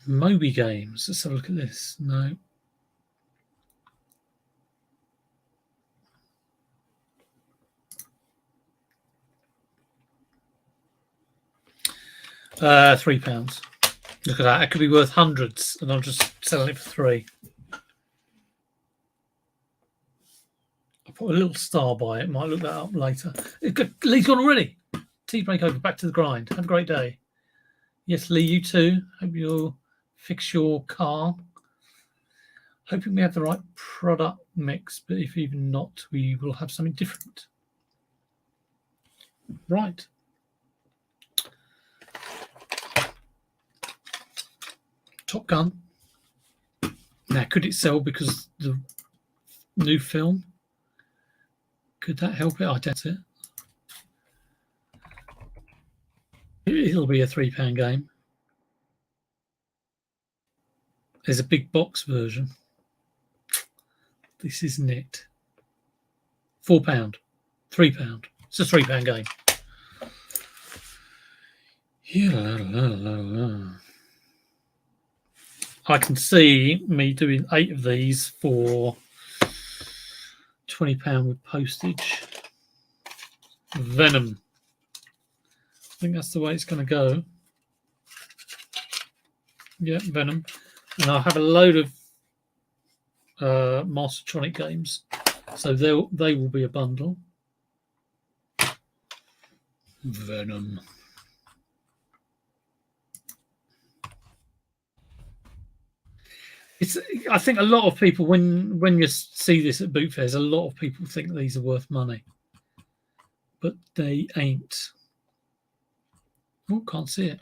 Moby Games. Let's have a look at this. No. £3. Look at that. It could be worth hundreds, and I'm just selling it for £3. I'll put a little star by it. Might look that up later. Lee's gone already. Tea break over. Back to the grind. Have a great day. Yes, Lee, you too. Hope you'll fix your car. Hoping we have the right product mix, but if even not, we will have something different. Right. Top Gun. Now, could it sell because the new film? Could that help it? I doubt it. It'll be a £3 game. There's a big box version. This isn't it. £4, £3. It's a £3 game. I can see me doing 8 of these for £20 with postage. Venom. I think that's the way it's going to go. Yeah, Venom. And I'll have a load of Mastertronic games. So they will be a bundle. Venom. I think a lot of people, when you see this at boot fairs, a lot of people think these are worth money. But they ain't. Oh, can't see it.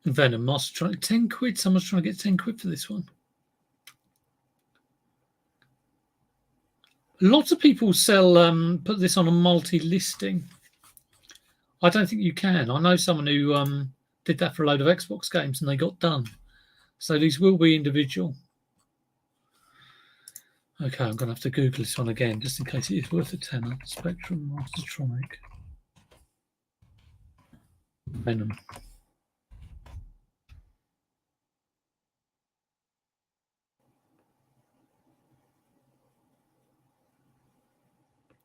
Venom, Mastertronic, 10 quid. Someone's trying to get 10 quid for this one. Lots of people sell, put this on a multi-listing. I don't think you can. I know someone who did that for a load of Xbox games and they got done. So these will be individual. Okay, I'm going to have to Google this one again just in case it is worth a tenner. Spectrum, Mastertronic. Venom.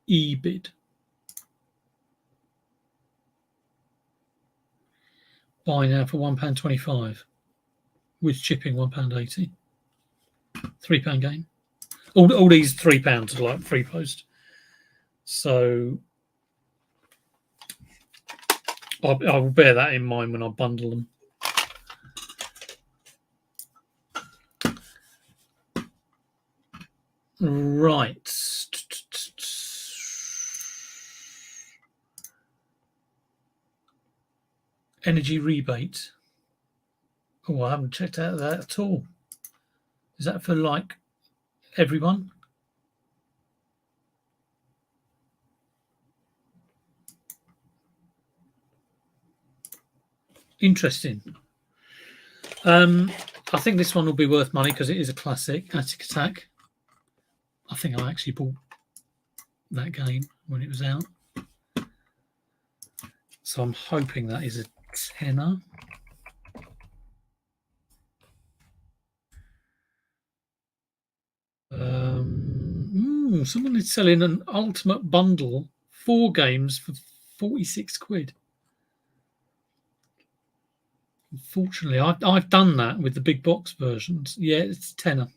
eBid. Buy now for £1.25 with shipping £1.80. £3 game. All these £3 are like free post. So I will bear that in mind when I bundle them. Right. Energy rebate. Oh, I haven't checked out that at all. Is that for like everyone? Interesting. I think this one will be worth money because it is a classic. Attic Attack. I think I actually bought that game when it was out. So I'm hoping that is a tenner. Someone is selling an ultimate bundle, 4 games for 46 quid. Unfortunately, I've done that with the big box versions. Yeah, it's a tenner.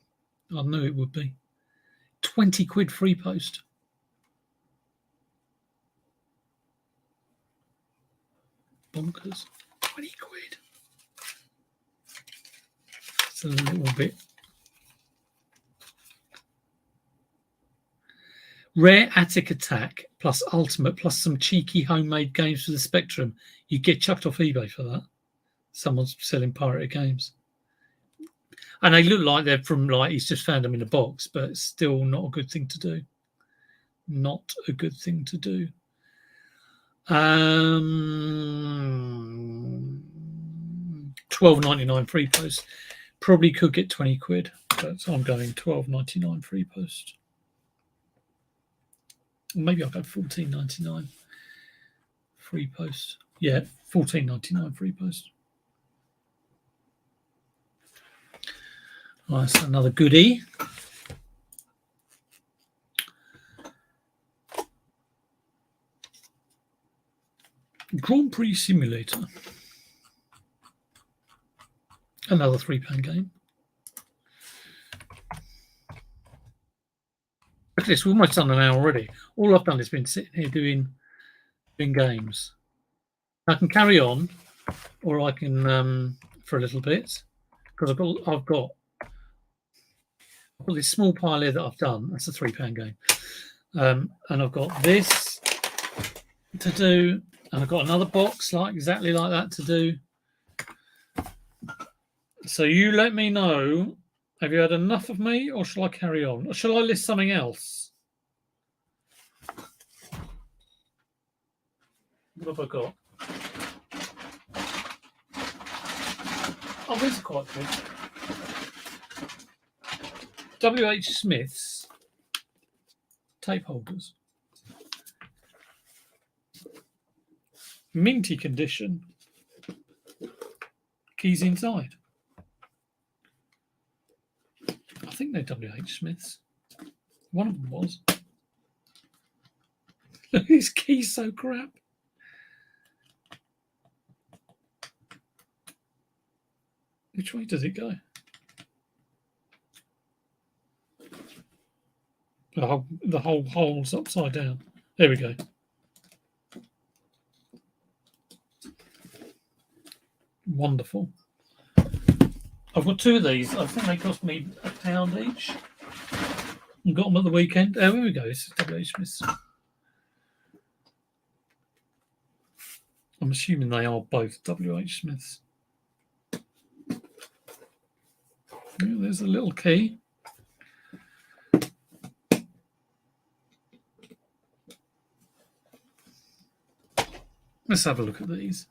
I knew it would be. 20 quid free post. Bonkers. 20 quid. It's a little bit. Rare Attic Attack plus Ultimate plus some cheeky homemade games for the Spectrum. You get chucked off eBay for that. Someone's selling pirated games. And they look like they're from, like, he's just found them in a box, but it's still not a good thing to do. Not a good thing to do. $12.99 free post. Probably could get 20 quid, but I'm going $12.99 free post. Maybe I'll go $14.99 free post. Yeah, $14.99 free post. Right, so another goodie. Grand Prix Simulator. Another £3 game. Look at this, we've almost done an hour already. All I've done is been sitting here doing games. I can carry on, or I can for a little bit, because I've got this small pile here that I've done. That's a £3 game, and I've got this to do, and I've got another box exactly like that to do. So you let me know. Have you had enough of me, or shall I carry on, or shall I list something else? What have I got? Oh, these are quite good. W.H. Smith's tape holders. Minty condition. Keys inside. I think they're W.H. Smith's. One of them was. His key's so crap. Which way does it go? The whole hole's upside down. There we go. Wonderful. I've got two of these. I think they cost me £1 each. I got them at the weekend. Oh, here we go. This is W.H. Smith's. I'm assuming they are both W.H. Smith's. Yeah, there's a little key. Let's have a look at these.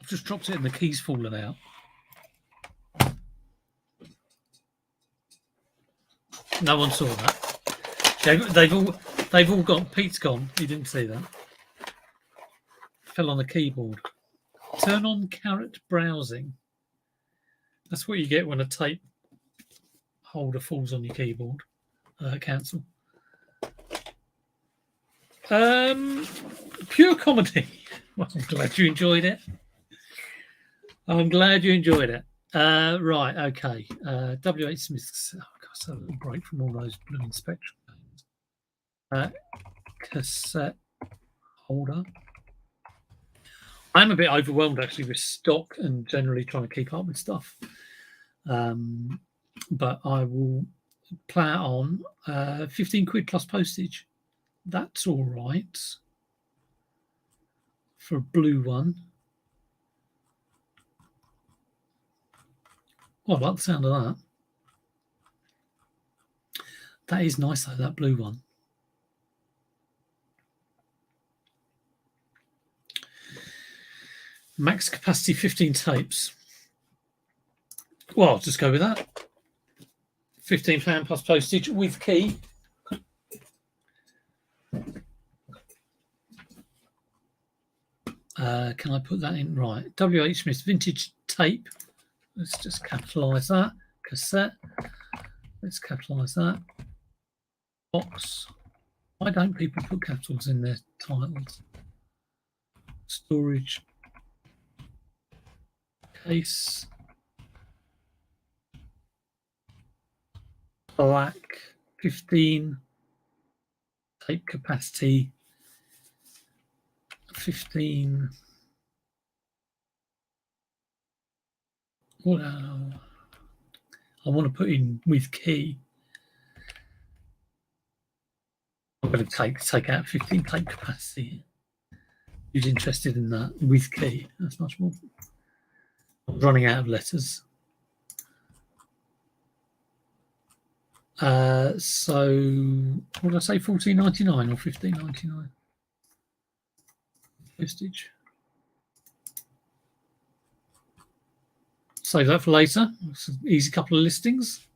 I've just dropped it and the key's fallen out. No one saw that. They've all gone. Pete's gone. You didn't see that. Fell on the keyboard. Turn on carrot browsing. That's what you get when a tape holder falls on your keyboard. Cancel. Pure comedy. Well, I'm glad you enjoyed it. Right, okay. W.H. Smith's. Oh, gosh, a little break from all those blooming Spectrum games. Cassette holder. I'm a bit overwhelmed actually with stock and generally trying to keep up with stuff. But I will plow on. 15 quid plus postage. That's all right. For a blue one. Oh, I like the sound of that. That is nice though, that blue one. Max capacity 15 tapes. Well, I'll just go with that. £15 plus postage with key. Can I put that in? Right. W.H. Smith vintage tape. Let's just capitalise that. Cassette. Let's capitalise that. Box. Why don't people put capitals in their titles? Storage case, black, 15, tape capacity, 15. Well, I want to put in with key. I'm going to take out 15 tape capacity. Who's interested in that? With key. That's much more. I'm running out of letters. So what did I say? $14.99 or $15.99? Postage. Save that for later. It's an easy couple of listings.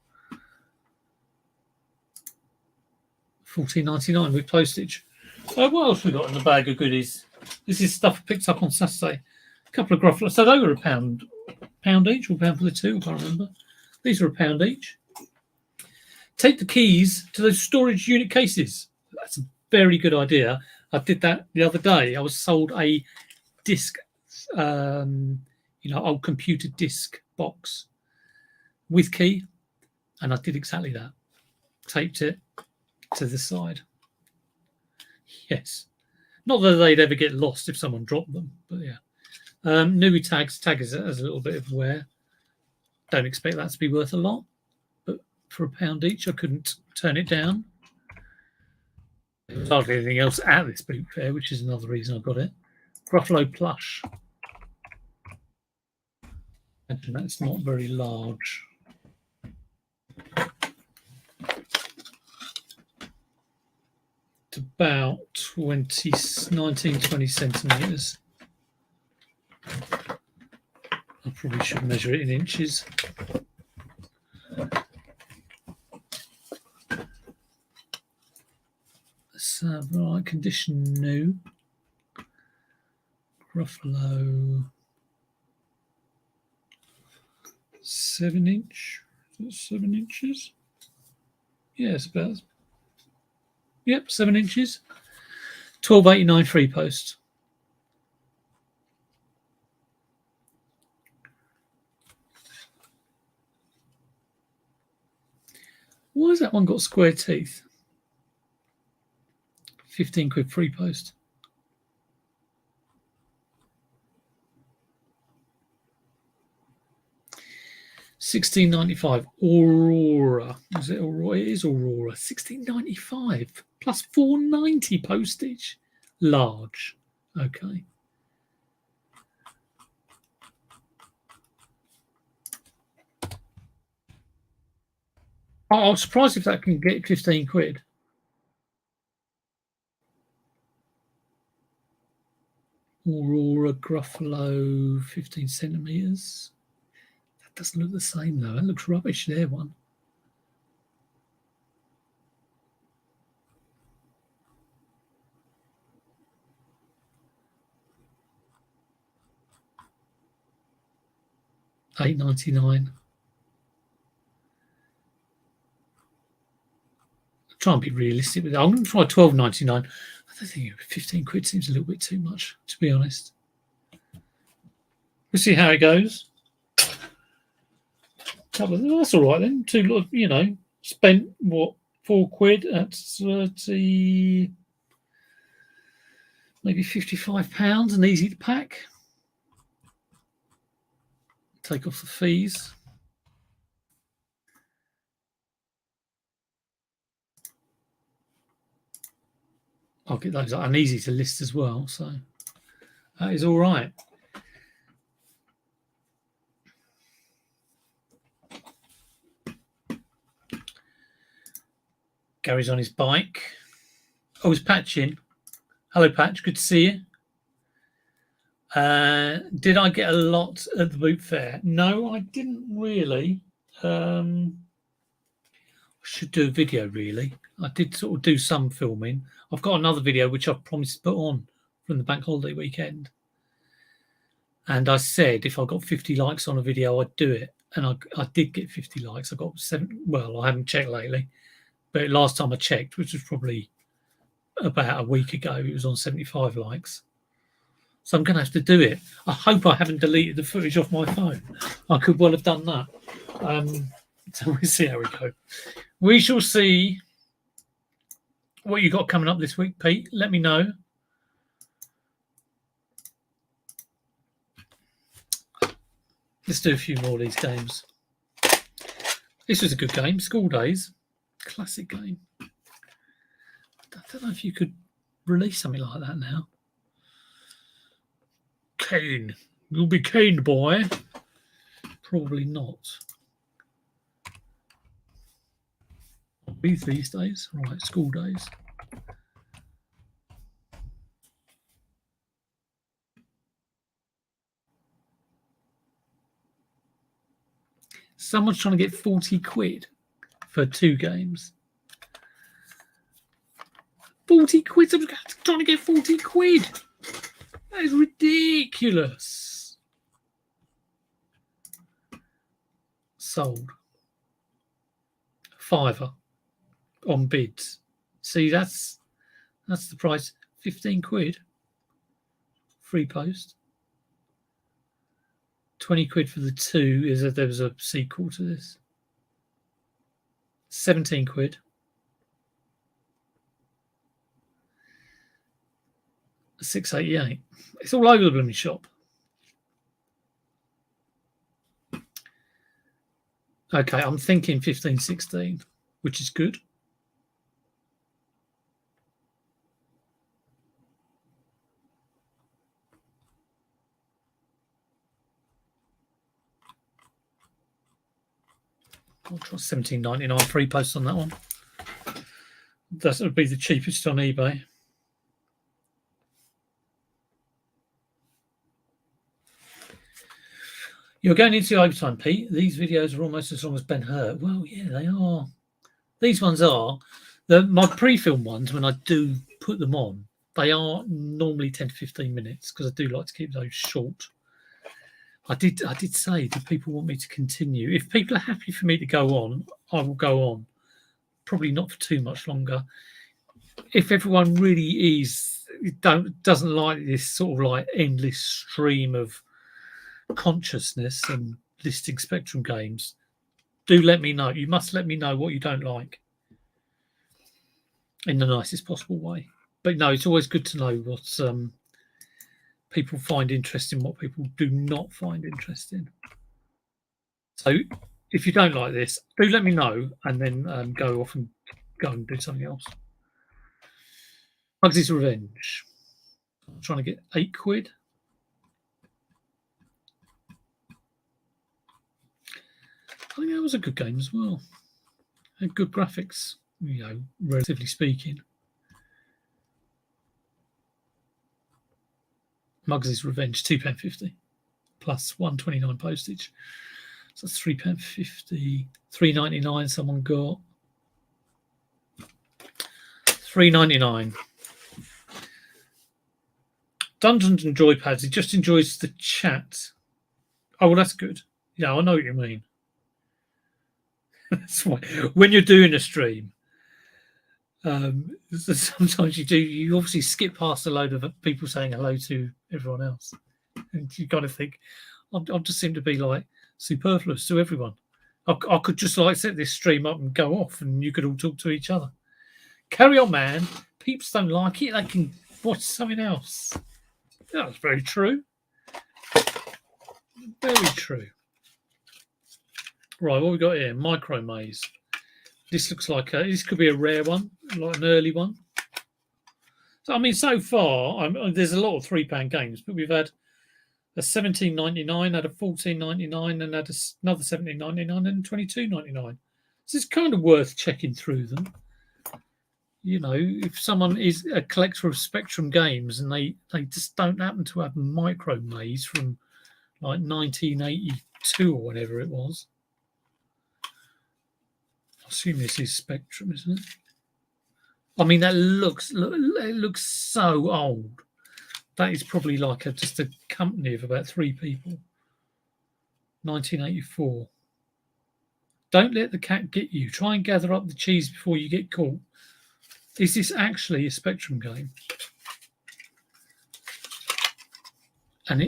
$14.99 with postage. What else we got in the bag of goodies? This is stuff picked up on Saturday. A couple of Gruffalo. So they were a pound each, or £1 for the two. I can't remember. These are £1 each. Take the keys to those storage unit cases. That's a very good idea. I did that the other day. I was sold a disc, old computer disc box with key, and I did exactly that. Taped it to the side. Yes. Not that they'd ever get lost if someone dropped them, but yeah. Nui tags. Tag is a little bit of wear. Don't expect that to be worth a lot, but for £1 each, I couldn't turn it down. There's hardly anything else at this boot fair, which is another reason I got it. Gruffalo plush. And that's not very large. It's about 19, 20 centimetres. I probably should measure it in inches. Let's have right condition new. Gruffalo 7 inch. Is that 7 inches? Yeah, it's about. Yep, 7 inches. 12.89 free post. Why has that one got square teeth? 15 quid free post. $16.95. Aurora. Is it Aurora? It is Aurora. $16.95 plus $4.90 postage. Large. Okay. I'm surprised if that can get 15 quid. Aurora Gruffalo 15 centimetres. That doesn't look the same though. That looks rubbish, there one. $8.99. Try and be realistic with it. I'm going to try $12.99. I don't think 15 quid seems a little bit too much, to be honest. We'll see how it goes. That's all right then. Spent what, 4 quid at 30, maybe £55, and easy to pack. Take off the fees. I'll get those and easy to list as well, so that is all right. Gary's on his bike. Oh, he's patching. Hello, Patch. Good to see you. Did I get a lot at the boot fair? No, I didn't really. I should do a video, really. I did sort of do some filming. I've got another video which I've promised to put on from the bank holiday weekend. And I said if I got 50 likes on a video, I'd do it. And I did get 50 likes. I got 7. Well, I haven't checked lately. But last time I checked, which was probably about a week ago, it was on 75 likes. So I'm going to have to do it. I hope I haven't deleted the footage off my phone. I could well have done that. So we'll see how we go. We shall see what you got coming up this week, Pete. Let me know. Let's do a few more of these games. This was a good game. School Days. Classic game. I don't know if you could release something like that now. Kane. You'll be Kane, boy. Probably not. These days. Right, School Days. Someone's trying to get 40 quid for 2 games. 40 quid? Someone's trying to get 40 quid. That is ridiculous. Sold. £5 on bids. See, that's the price. 15 quid. Free post. 20 quid for the 2 is that there was a sequel to this. 17 quid. 688. It's all over the blooming shop. Okay, I'm thinking 15, 16, which is good. I'll try 17.99 free post on that one. That would be the cheapest on eBay. You're going into overtime, Pete. These videos are almost as long as Ben Hur. Well, yeah, they are. These ones are. My pre-film ones, when I do put them on, they are normally 10 to 15 minutes because I do like to keep those short. I did say, do people want me to continue? If people are happy for me to go on, I will go on. Probably not for too much longer. If everyone really doesn't like this sort of like endless stream of consciousness and listing Spectrum games, do let me know. You must let me know what you don't like in the nicest possible way. But no, it's always good to know what people find interesting, what people do not find interesting. So if you don't like this, do let me know and then go off and go and do something else. Mugsy's Revenge. I'm trying to get 8 quid. I think that was a good game as well. Had good graphics, relatively speaking. Mugsy's Revenge, £2.50 plus £1.29 postage. So that's £3.50. £3.99 someone got. £3.99. Dungeons and Joypads, he just enjoys the chat. Oh, well, that's good. Yeah, I know what you mean. That's why when you're doing a stream, sometimes you obviously skip past a load of people saying hello to everyone else, and you kind of think, I just seem to be like superfluous to everyone. I could just like set this stream up and go off, and you could all talk to each other. Carry on, man. Peeps don't like it; they can watch something else. That's very true. Very true. Right, what we got here? Micro Maze. This looks like this could be a rare one, like an early one. So I mean, so far, there's a lot of £3 games, but we've had a £17.99, had a £14.99, and had another £17.99 and £22.99. So it's kind of worth checking through them. You know, if someone is a collector of Spectrum games and they just don't happen to have Micro Maze from like 1982 or whatever it was. I assume this is Spectrum, isn't it? I mean, it looks so old. That is probably like just a company of about 3 people. 1984. Don't let the cat get you. Try and gather up the cheese before you get caught. Is this actually a Spectrum game? and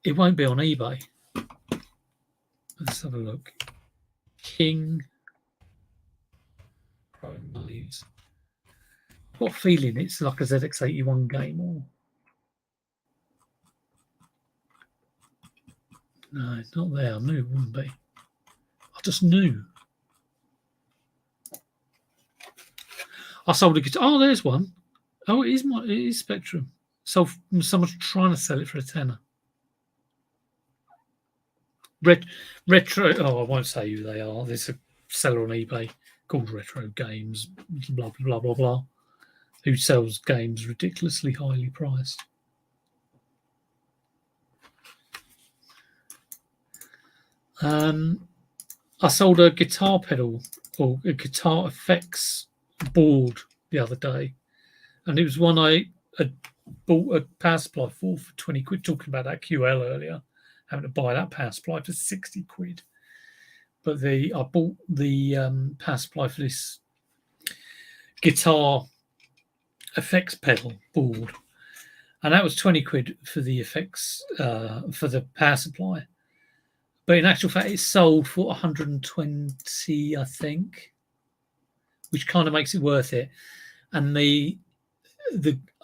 it won't be on eBay. Let's have a look. King Pro Maze. I've got a feeling it's like a ZX81 game or no, it's not there. I knew it wouldn't be. I just knew. I sold a guitar. Oh, there's one. Oh, it is Spectrum. So someone's trying to sell it for a tenner. Retro. Oh, I won't say who they are. There's a seller on eBay called Retro Games. Blah blah blah blah blah. Who sells games ridiculously highly priced. I sold a guitar pedal or a guitar effects board the other day, and it was one I had bought a power supply for 20 quid. Talking about that QL earlier, having to buy that power supply for 60 quid. But I bought the power supply for this guitar effects pedal board, and that was 20 quid for the effects for the power supply. But in actual fact, it's sold for 120, I think, which kind of makes it worth it. And the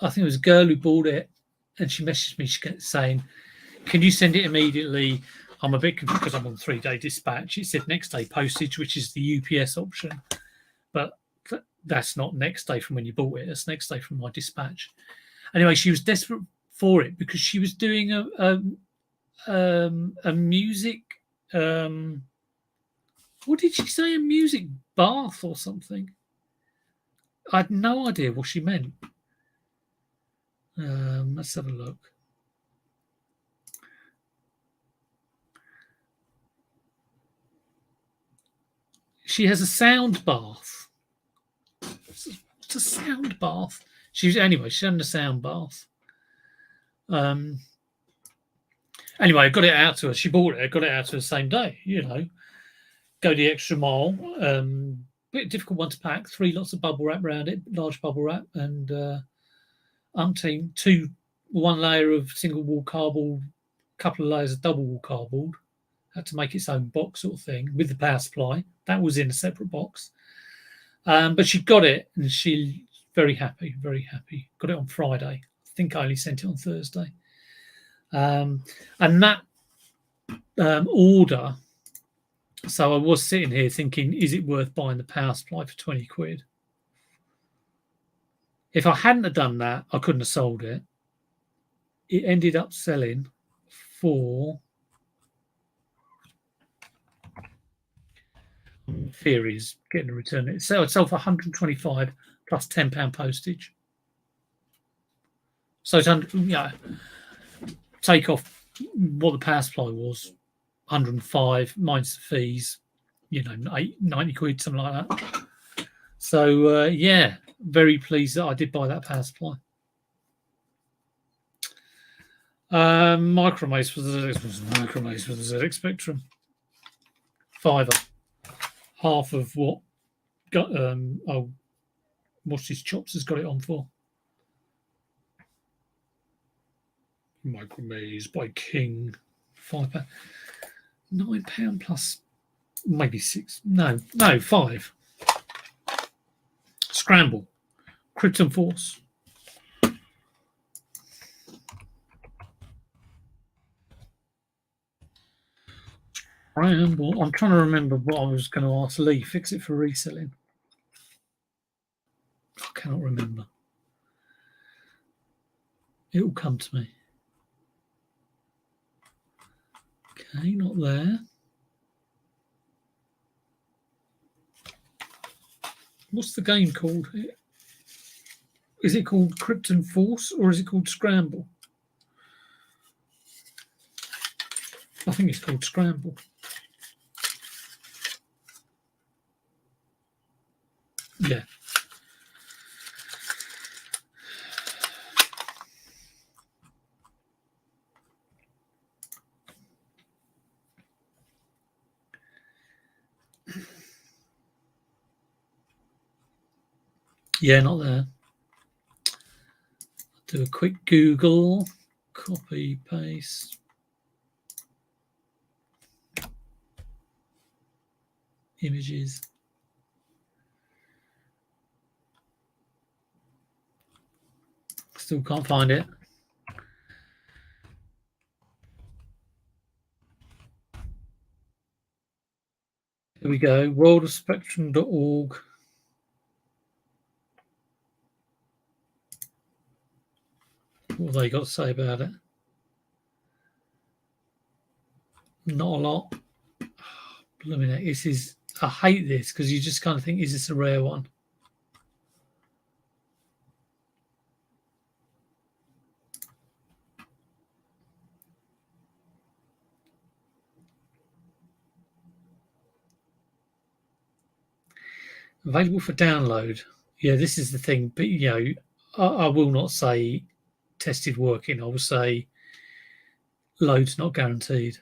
I think it was a girl who bought it, and she messaged me saying, "Can you send it immediately? I'm a bit confused because I'm on 3-day dispatch." It said next day postage, which is the UPS option, but that's not next day from when you bought it. That's next day from my dispatch. Anyway, she was desperate for it because she was doing a music. What did she say? A music bath or something? I had no idea what she meant. Let's have a look. She has a sound bath. It's a sound bath. She's having a sound bath. Anyway, I got it out to her. She bought it. I got it out to her the same day. You know, go the extra mile. Bit difficult one to pack. 3 lots of bubble wrap around it, large bubble wrap, and one layer of single wall cardboard, couple of layers of double wall cardboard. Had to make its own box sort of thing with the power supply. That was in a separate box. But she got it, and she's very happy, very happy. Got it on Friday. I think I only sent it on Thursday. And that order, so I was sitting here thinking, is it worth buying the power supply for 20 quid? If I hadn't have done that, I couldn't have sold it. It ended up selling for, theory is getting a return. It sold for 125 plus £10 postage. So it's take off what the power supply was, 105 minus the fees, 90 quid, something like that. So yeah, very pleased that I did buy that power supply. Micromaze for the ZX Spectrum. £5, half of what what's his chops has got it on for. Micromaze by King, £5, £9 plus maybe 6. No, 5. Scramble, Krypton Force. Scramble. I'm trying to remember what I was going to ask Lee. Fix it for reselling. I cannot remember. It will come to me. Okay, not there. What's the game called? Is it called Krypton Force or is it called Scramble? I think it's called Scramble. Yeah. Yeah, not there. Do a quick Google. Copy, paste. Images. Still can't find it. Here we go. worldofspectrum.org. What have they got to say about it? Not a lot. Blooming heck, this is. I hate this because you just kind of think, is this a rare one? Available for download. Yeah, this is the thing. But you know, I will not say tested working. I will say load's not guaranteed.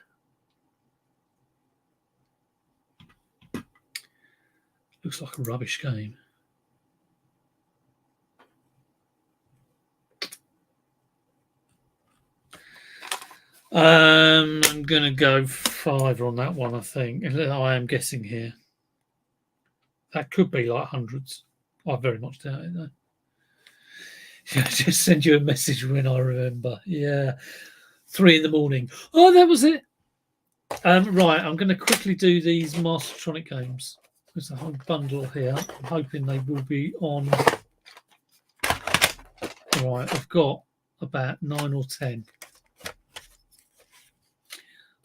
Looks like a rubbish game. I'm going to go 5 on that one, I think. I am guessing here. That could be like hundreds. I very much doubt it, though. Yeah, just send you a message when I remember. Yeah. 3 in the morning. Oh, that was it. Right, I'm going to quickly do these Mastertronic games. There's a whole bundle here. I'm hoping they will be on. Right, I've got about 9 or 10.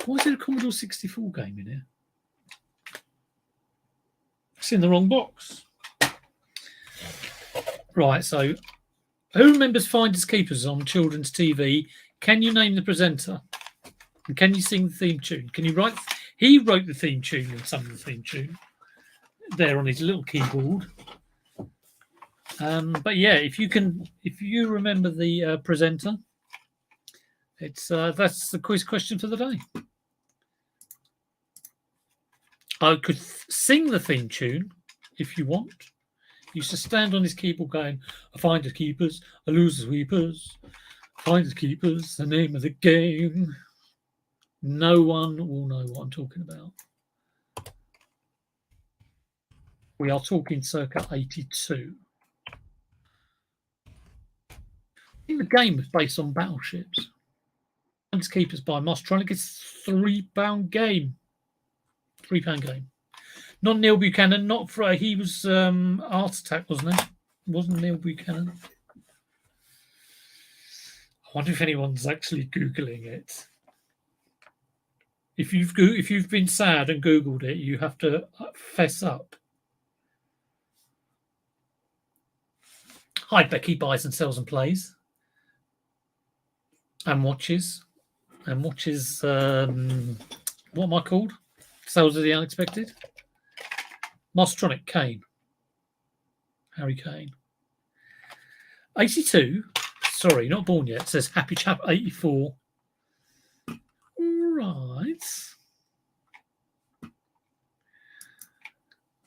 Why is there a Commodore 64 game in here? It's in the wrong box. Right, so who remembers Finders Keepers on children's TV? Can you name the presenter? And can you sing the theme tune? Can you write? He wrote the theme tune and some of the theme tune there on his little keyboard. But yeah, if you remember the presenter, it's that's the quiz question for the day. I could sing the theme tune if you want. He used to stand on his keyboard going, "I find the keepers, I lose the sweepers, find the keepers, the name of the game." No one will know what I'm talking about. We are talking circa 82. I think the game was based on battleships. Finders Keepers by Mastertronic. It's a £3 game. £3 game. Not Neil Buchanan. Not for he was Art Attack, wasn't he? Wasn't Neil Buchanan? I wonder if anyone's actually googling it. If you've been sad and googled it, you have to fess up. Hi, Becky buys and sells and plays, and watches, what am I called? Sales of the Unexpected. Mastertronic, Kane. Harry Kane. 82. Sorry, not born yet. It says Happy Chap 84. Right.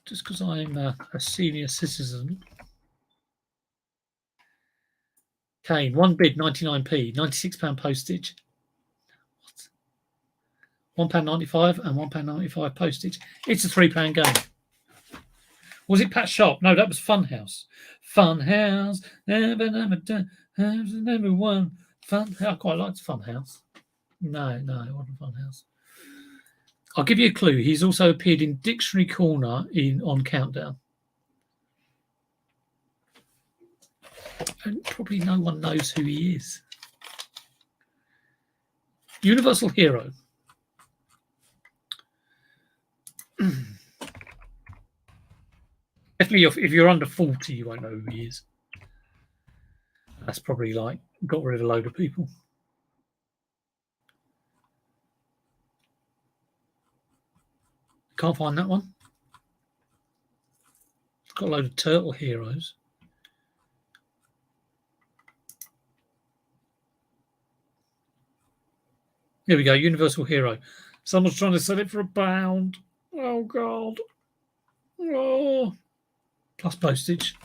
Just because I'm a senior citizen. Kane, one bid, 99p, £96 postage. What? £1.95 and £1.95 postage. It's a £3 game. Was it Pat Sharp? No, that was Funhouse. Funhouse, number one. I quite liked Funhouse. No, it wasn't Funhouse. I'll give you a clue. He's also appeared in Dictionary Corner on Countdown. And probably no one knows who he is. Universal Hero. Definitely, if you're under 40, you won't know who he is. That's probably like got rid of a load of people. Can't find that one. It's got a load of turtle heroes. Here we go, Universal Hero. Someone's trying to sell it for £1. Oh, God. Oh. Plus postage.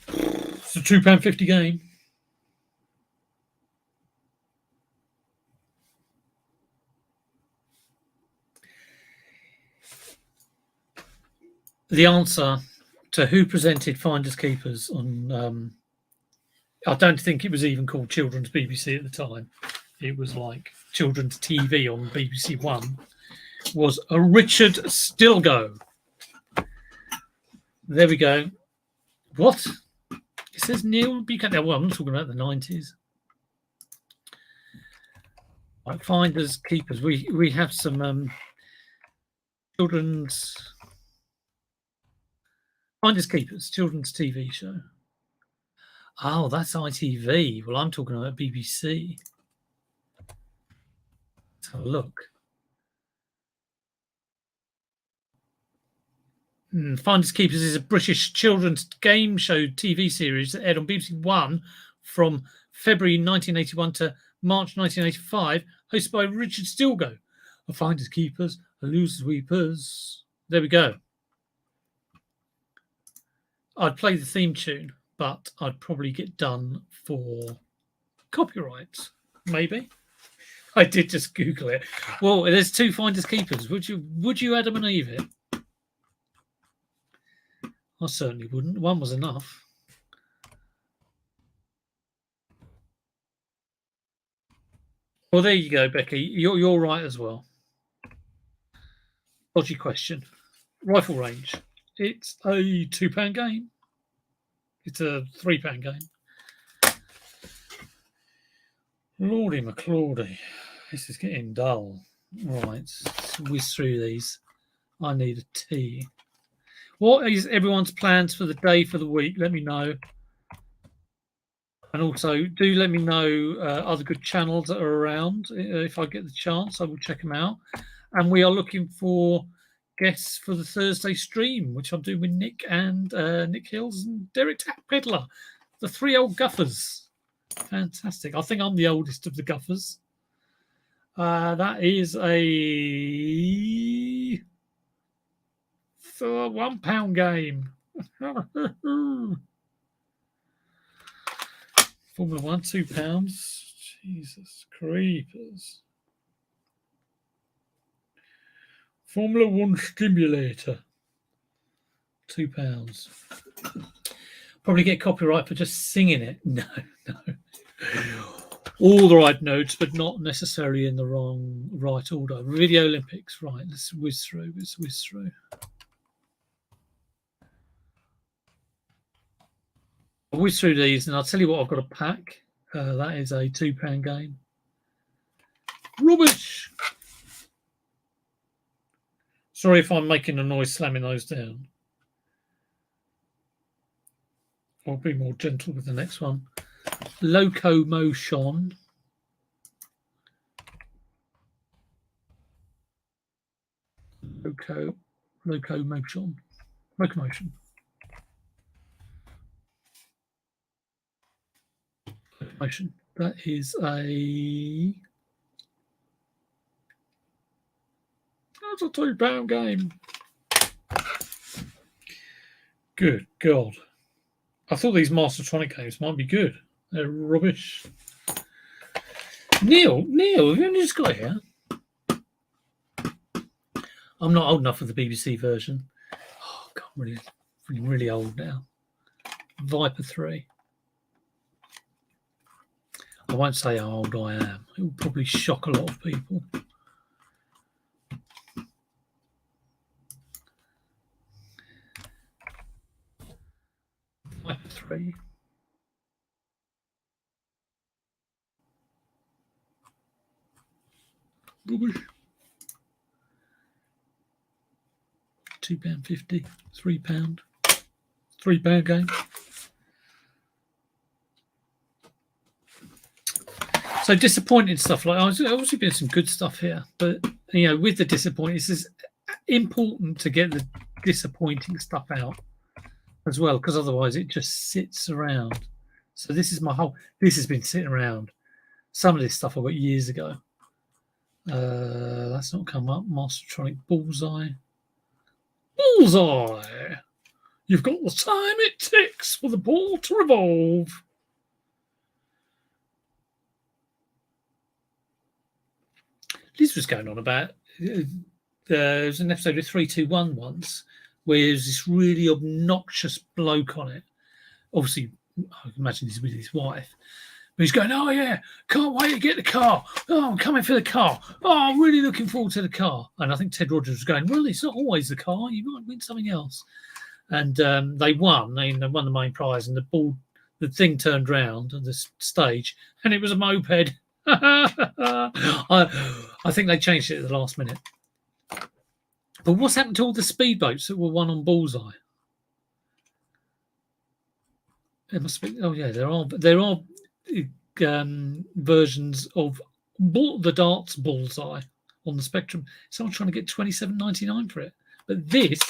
It's a £2.50 game. the answer to who presented Finders Keepers on. I don't think it was even called Children's BBC at the time. It was like Children's TV on BBC One. Was a Richard Stilgo. There we go. What? It says Neil Buchanan. Well, I'm not talking about the 90s. Like Finders Keepers. We have some children's Finders Keepers, children's TV show. Oh, that's ITV. Well, I'm talking about BBC. Let's have a look. Finders Keepers is a British children's game show TV series that aired on BBC One from February 1981 to March 1985, hosted by Richard Stilgo. A Finders Keepers, a Losers Weepers. There we go. I'd play the theme tune, but I'd probably get done for copyright, maybe. I did just Google it. Well, there's 2 Finders Keepers. Would you Adam and Eve it? I certainly wouldn't. 1 was enough. Well, there you go, Becky. You're right as well. Dodgy question. Rifle range. It's a £2 game. It's a £3 game. Lordy McLordy. This is getting dull. Right, let's whiz through these. I need a tea. What is everyone's plans for the day, for the week? Let me know. And also, do let me know other good channels that are around. If I get the chance, I will check them out. And we are looking for guests for the Thursday stream, which I'm doing with Nick and Nick Hills and Derek Peddler, the 3 old guffers. Fantastic. I think I'm the oldest of the guffers. That is a £1 game. Formula 1, £2. Jesus creepers. Formula 1 stimulator. £2. Probably get copyright for just singing it. No. All the right notes, but not necessarily in the right order. Video Olympics. Right, let's whiz through. I'll whiz through these and I'll tell you what I've got to pack. That is a £2 game. Rubbish! Sorry if I'm making a noise slamming those down. I'll be more gentle with the next one. Locomotion. Locomotion. That is that's a £2 game. Good God. I thought these Mastertronic games might be good. They're rubbish. Neil, have you only just got here? I'm not old enough for the BBC version. Oh, God, I'm really old now. Viper 3. I won't say how old I am. It will probably shock a lot of people. Viper 3. Rubbish. £2.50, £3. £3 game. So disappointing stuff. Like obviously been some good stuff here, but with the disappointing, it's important to get the disappointing stuff out as well, because otherwise it just sits around. So this is this has been sitting around. Some of this stuff I got years ago. That's not come up. Mastertronic Bullseye. You've got the time it takes for the ball to revolve. Liz was going on about there was an episode of 321 once where there's this really obnoxious bloke on it. Obviously, I can imagine he's with his wife. But he's going, oh, yeah, can't wait to get the car. Oh, I'm coming for the car. Oh, I'm really looking forward to the car. And I think Ted Rogers was going, well, it's not always the car. You might win something else. And they won. They won the main prize. And the thing turned round on the stage, and it was a moped. I think they changed it at the last minute. But what's happened to all the speedboats that were won on Bullseye? It must be. Oh yeah, there are versions of the darts Bullseye on the Spectrum. Someone's trying to get $27.99 for it, but this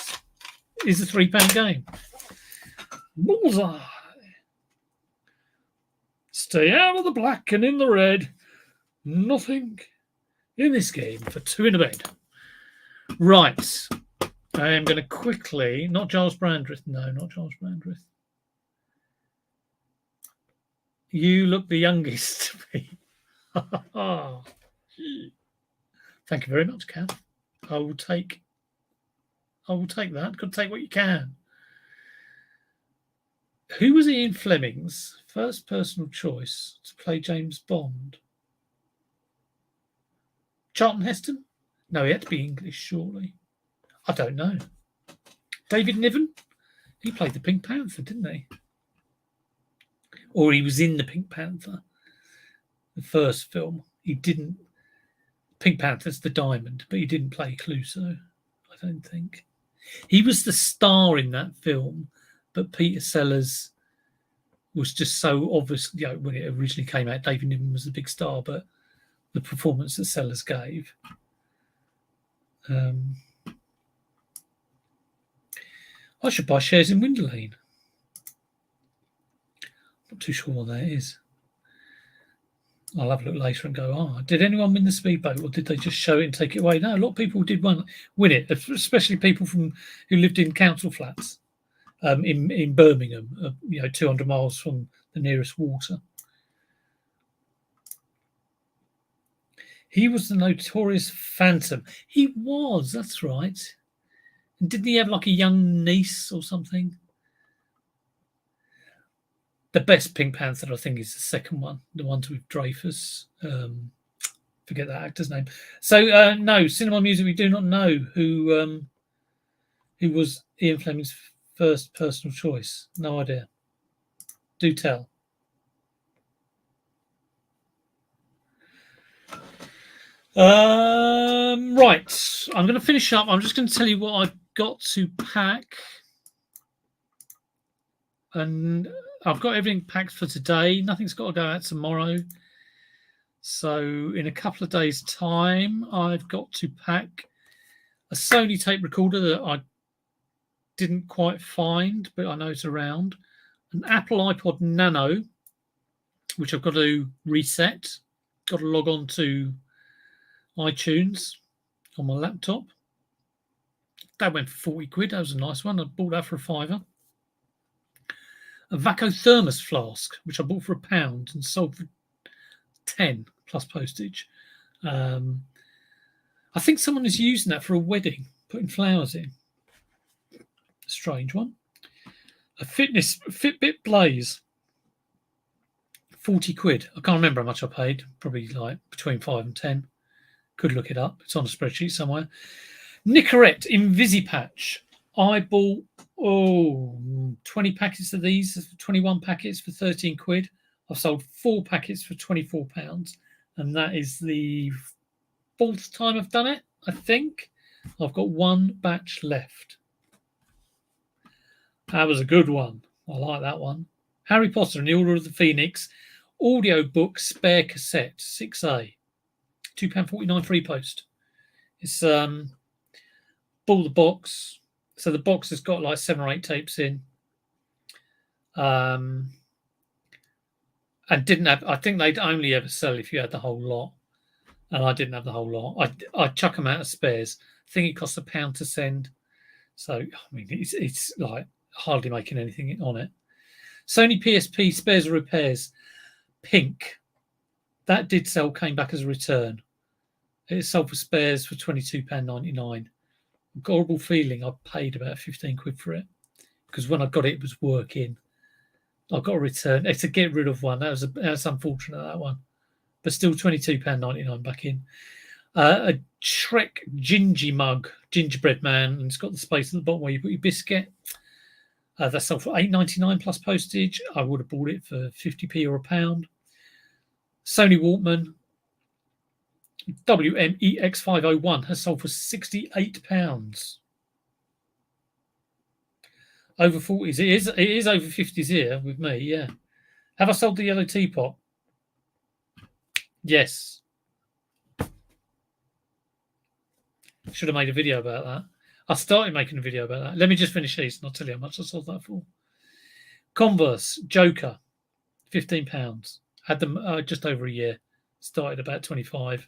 is a £3 game. Bullseye. Stay out of the black and in the red. Nothing in this game for two in a bed. Right. I am going to quickly, not Giles Brandreth. No, not Giles Brandreth. You look the youngest to me. Thank you very much, Cam. I will take that. Got to take what you can. Who was Ian Fleming's first personal choice to play James Bond? Charlton Heston? No, he had to be English, surely. I don't know. David Niven? He played the Pink Panther, didn't he? Or he was in the Pink Panther, the first film. He didn't. Pink Panther's the diamond, but he didn't play Clouseau, I don't think. He was the star in that film, but Peter Sellers was just so obvious. You know, when it originally came out, David Niven was the big star, but the performance that Sellers gave. I should buy shares in Winderlane. Not too sure what that is. I'll have a look later and go, did anyone win the speedboat, or did they just show it and take it away? No, a lot of people did win it, especially people who lived in council flats in Birmingham, 200 miles from the nearest water. He was the notorious Phantom. He was, that's right. And didn't he have like a young niece or something? The best Pink Panther, I think, is the second one, the ones with Dreyfus. Forget that actor's name. So, no, Cinema Music, we do not know who was Ian Fleming's first personal choice. No idea. Do tell. Right, I'm going to finish up. I'm just going to tell you what I've got to pack. And I've got everything packed for today. Nothing's got to go out tomorrow. So in a couple of days' time, I've got to pack a Sony tape recorder that I didn't quite find, but I know it's around. An Apple iPod Nano, which I've got to reset. Got to log on to iTunes on my laptop. That went for 40 quid. That was a nice one. I bought that for a £5. A Vacothermos flask, which I bought for £1 and sold for 10 plus postage. I think someone is using that for a wedding, putting flowers in. A strange one. A Fitbit Blaze, 40 quid. I can't remember how much I paid. Probably like between 5 and 10. Could look it up. It's on a spreadsheet somewhere. Nicorette Invisipatch. I bought 20 packets of these, 21 packets for 13 quid. I've sold 4 packets for £24. And that is the 4th time I've done it, I think. I've got 1 batch left. That was a good one. I like that one. Harry Potter and the Order of the Phoenix. Audio book spare cassette, 6A. £2.49 free post. It's bought the box. So the box has got like 7 or 8 tapes in. And didn't have, I think they'd only ever sell if you had the whole lot. And I didn't have the whole lot. I chuck them out of spares. I think it costs £1 to send. So, I mean, it's like hardly making anything on it. Sony PSP spares or repairs. Pink. That did sell, came back as a return. It sold for spares for £22.99. horrible feeling I paid about 15 quid for it, because when I got it, it was working. I got a return. It's to get rid of one. That's unfortunate, that one. But still £22.99 back in. A Shrek gingy mug, gingerbread man, and it's got the space at the bottom where you put your biscuit. That's sold for £8.99 plus postage. I would have bought it for 50p or a pound. Sony Walkman WMEX501 has sold for £68. Over 40s. It is over 50s here with me, yeah. Have I sold the yellow teapot? Yes. Should have made a video about that. I started making a video about that. Let me just finish these and I'll tell you how much I sold that for. Converse Joker, £15. Had them just over a year. Started about 25.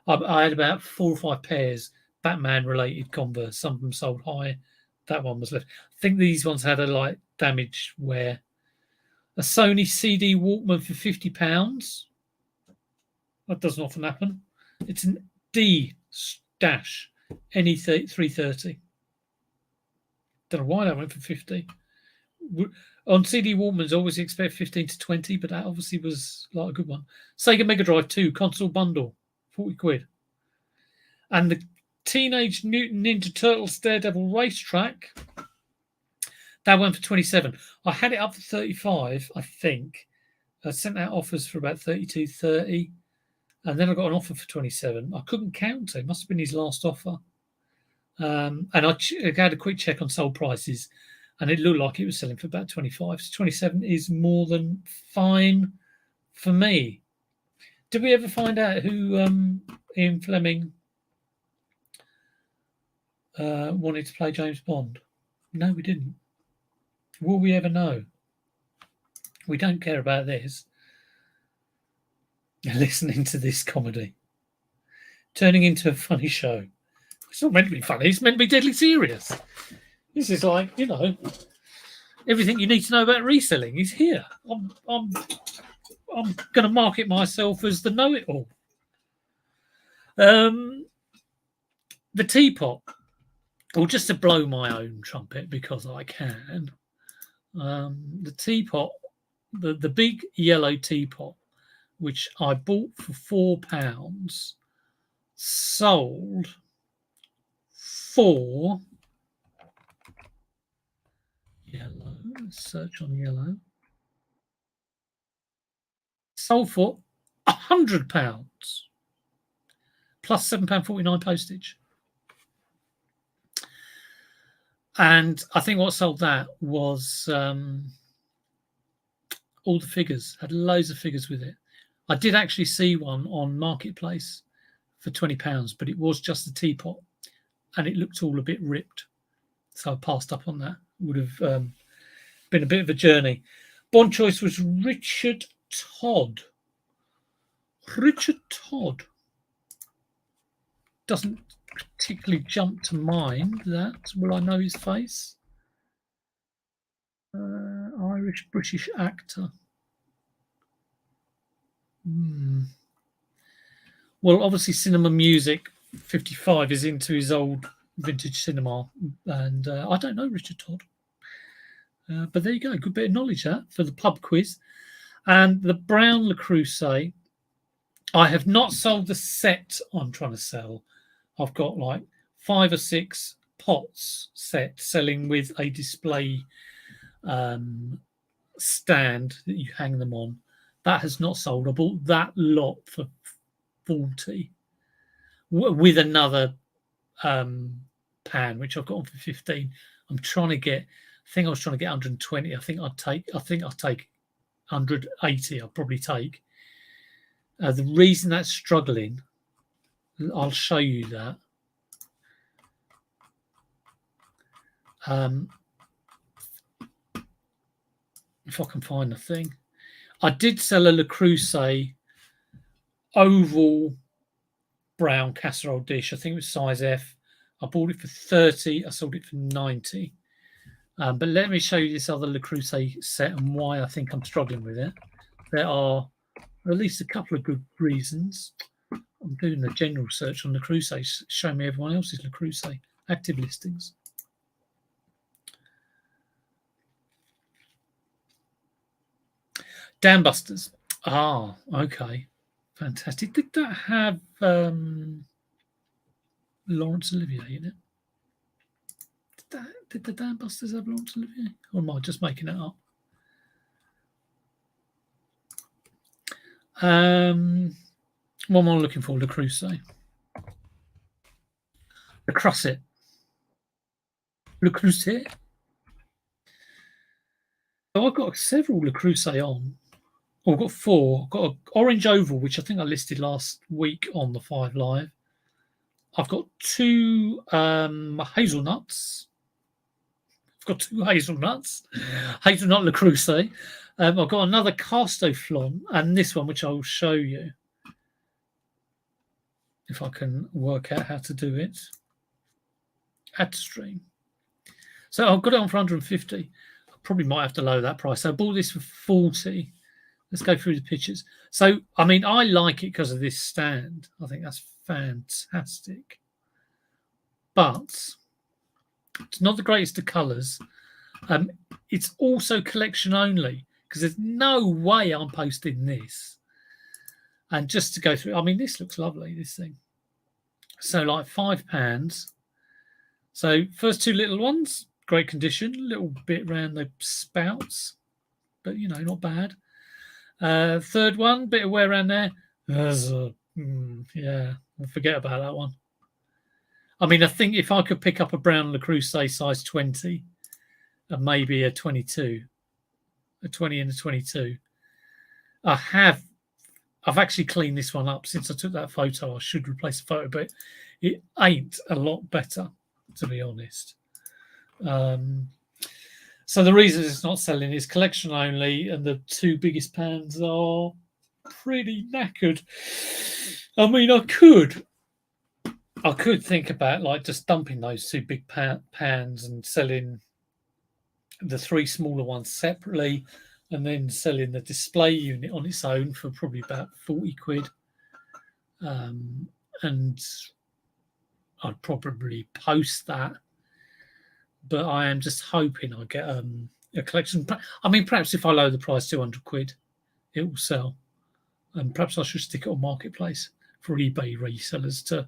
I had about 4 or 5 pairs Batman-related Converse. Some of them sold high. That one was left. I think these ones had a light damage wear. A Sony CD Walkman for £50. That doesn't often happen. It's an D dash NE330. Don't know why that went for 50. On CD Walkmans, always expect 15 to 20, but that obviously was like a good one. Sega Mega Drive 2 console bundle, 40 quid. And the Teenage Mutant Ninja Turtles Daredevil Racetrack, that went for 27. I had it up for 35, I think. I sent out offers for about 32, 30. And then I got an offer for 27. I couldn't count it. It must have been his last offer. And I had a quick check on sold prices, and it looked like it was selling for about 25. So 27 is more than fine for me. Did we ever find out who Ian Fleming wanted to play James Bond? No, we didn't. Will we ever know? We don't care about this. Listening to this comedy turning into a funny show. It's not meant to be funny. It's meant to be deadly serious. This is like, everything you need to know about reselling is here. I'm going to market myself as the know-it-all. The teapot, or just to blow my own trumpet because I can. The teapot, the big yellow teapot, which I bought for £4, sold for yellow. Let's search on yellow. Sold for £100 plus £7.49 postage. And I think what sold that was all the figures. Had loads of figures with it. I did actually see one on Marketplace for £20, but it was just a teapot, and it looked all a bit ripped. So I passed up on that. Would have been a bit of a journey. Bond choice was Richard Todd. Richard Todd. Doesn't particularly jump to mind that. Will I know his face? Irish British actor. Well, obviously Cinema Music 55 is into his old vintage cinema, and I don't know Richard Todd, but there you go, good bit of knowledge that for the pub quiz. And the brown Le Creuset, I have not sold the set I'm trying to sell. I've got like 5 or 6 pots set selling with a display stand that you hang them on. That has not sold. I bought that lot for 40 with another pan, which I've got on for 15. I'm trying to get. I think I was trying to get 120. I think I'll take 180. I'll probably take. The reason that's struggling, I'll show you that. If I can find the thing. I did sell a Le Creuset oval brown casserole dish. I think it was size F. I bought it for 30. I sold it for 90. But let me show you this other Le Creuset set and why I think I'm struggling with it. There are at least a couple of good reasons. I'm doing a general search on Le Creuset, showing me everyone else's Le Creuset. active listings. Dam Busters. Ah, okay. Fantastic. Did that have Laurence Olivier in it? Did the Dam Busters have Laurence Olivier? Or am I just making it up? What am I looking for? Le Creuset. Le Creuset. Le Creuset. So I've got several Le Creuset on. Oh, I've got 4. I've got an orange oval, which I think I listed last week on the 5 Live. I've got 2 hazelnuts. I've got 2 hazelnuts. Hazelnut Le Creuset. I've got another Castoflon and this one, which I will show you if I can work out how to do it. Add to stream. So I've got it on for 150. I probably might have to lower that price. So I bought this for 40. Let's go through the pictures. So, I mean, I like it because of this stand. I think that's fantastic. But it's not the greatest of colours. It's also collection only because there's no way I'm posting this. And just to go through, I mean, this looks lovely, this thing. So, like 5 pans. So, first 2 little ones, great condition. A little bit around the spouts, but, you know, not bad. Third one, bit of wear around there. Yeah, I'll forget about that one. I mean, I think if I could pick up a brown Le Creuset size 20 and maybe a 22, a 20 and a 22, I've actually cleaned this one up since I took that photo. I should replace the photo, but it ain't a lot better, to be honest. So the reason it's not selling is collection only, and the 2 biggest pans are pretty knackered. I mean, I could think about like just dumping those 2 big pans and selling the 3 smaller ones separately, and then selling the display unit on its own for probably about 40 quid. And I'd probably post that. But I am just hoping I get a collection. I mean, perhaps if I lower the price 200 quid, it will sell. And perhaps I should stick it on Marketplace for eBay resellers to,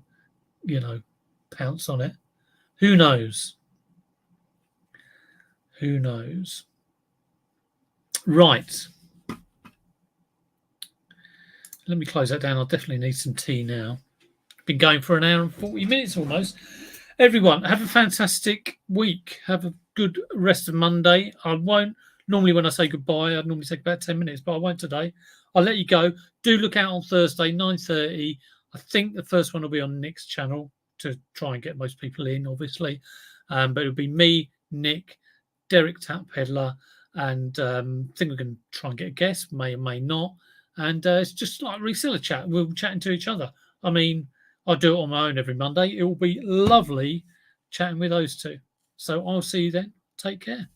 you know, pounce on it. Who knows? Who knows? Right. Let me close that down. I'll definitely need some tea now. Been going for an hour and 40 minutes almost. Everyone, have a fantastic week. Have a good rest of Monday. I won't, normally when I say goodbye, I'd normally take about 10 minutes, but I won't today. I'll let you go. Do look out on Thursday, 9:30. I think the first one will be on Nick's channel to try and get most people in, obviously. But it'll be me, Nick, Derek Tap Peddler, and I think we're going to try and get a guest, may or may not. And it's just like reseller chat. We'll be chatting to each other. I mean, I'll do it on my own every Monday. It will be lovely chatting with those 2. So I'll see you then. Take care.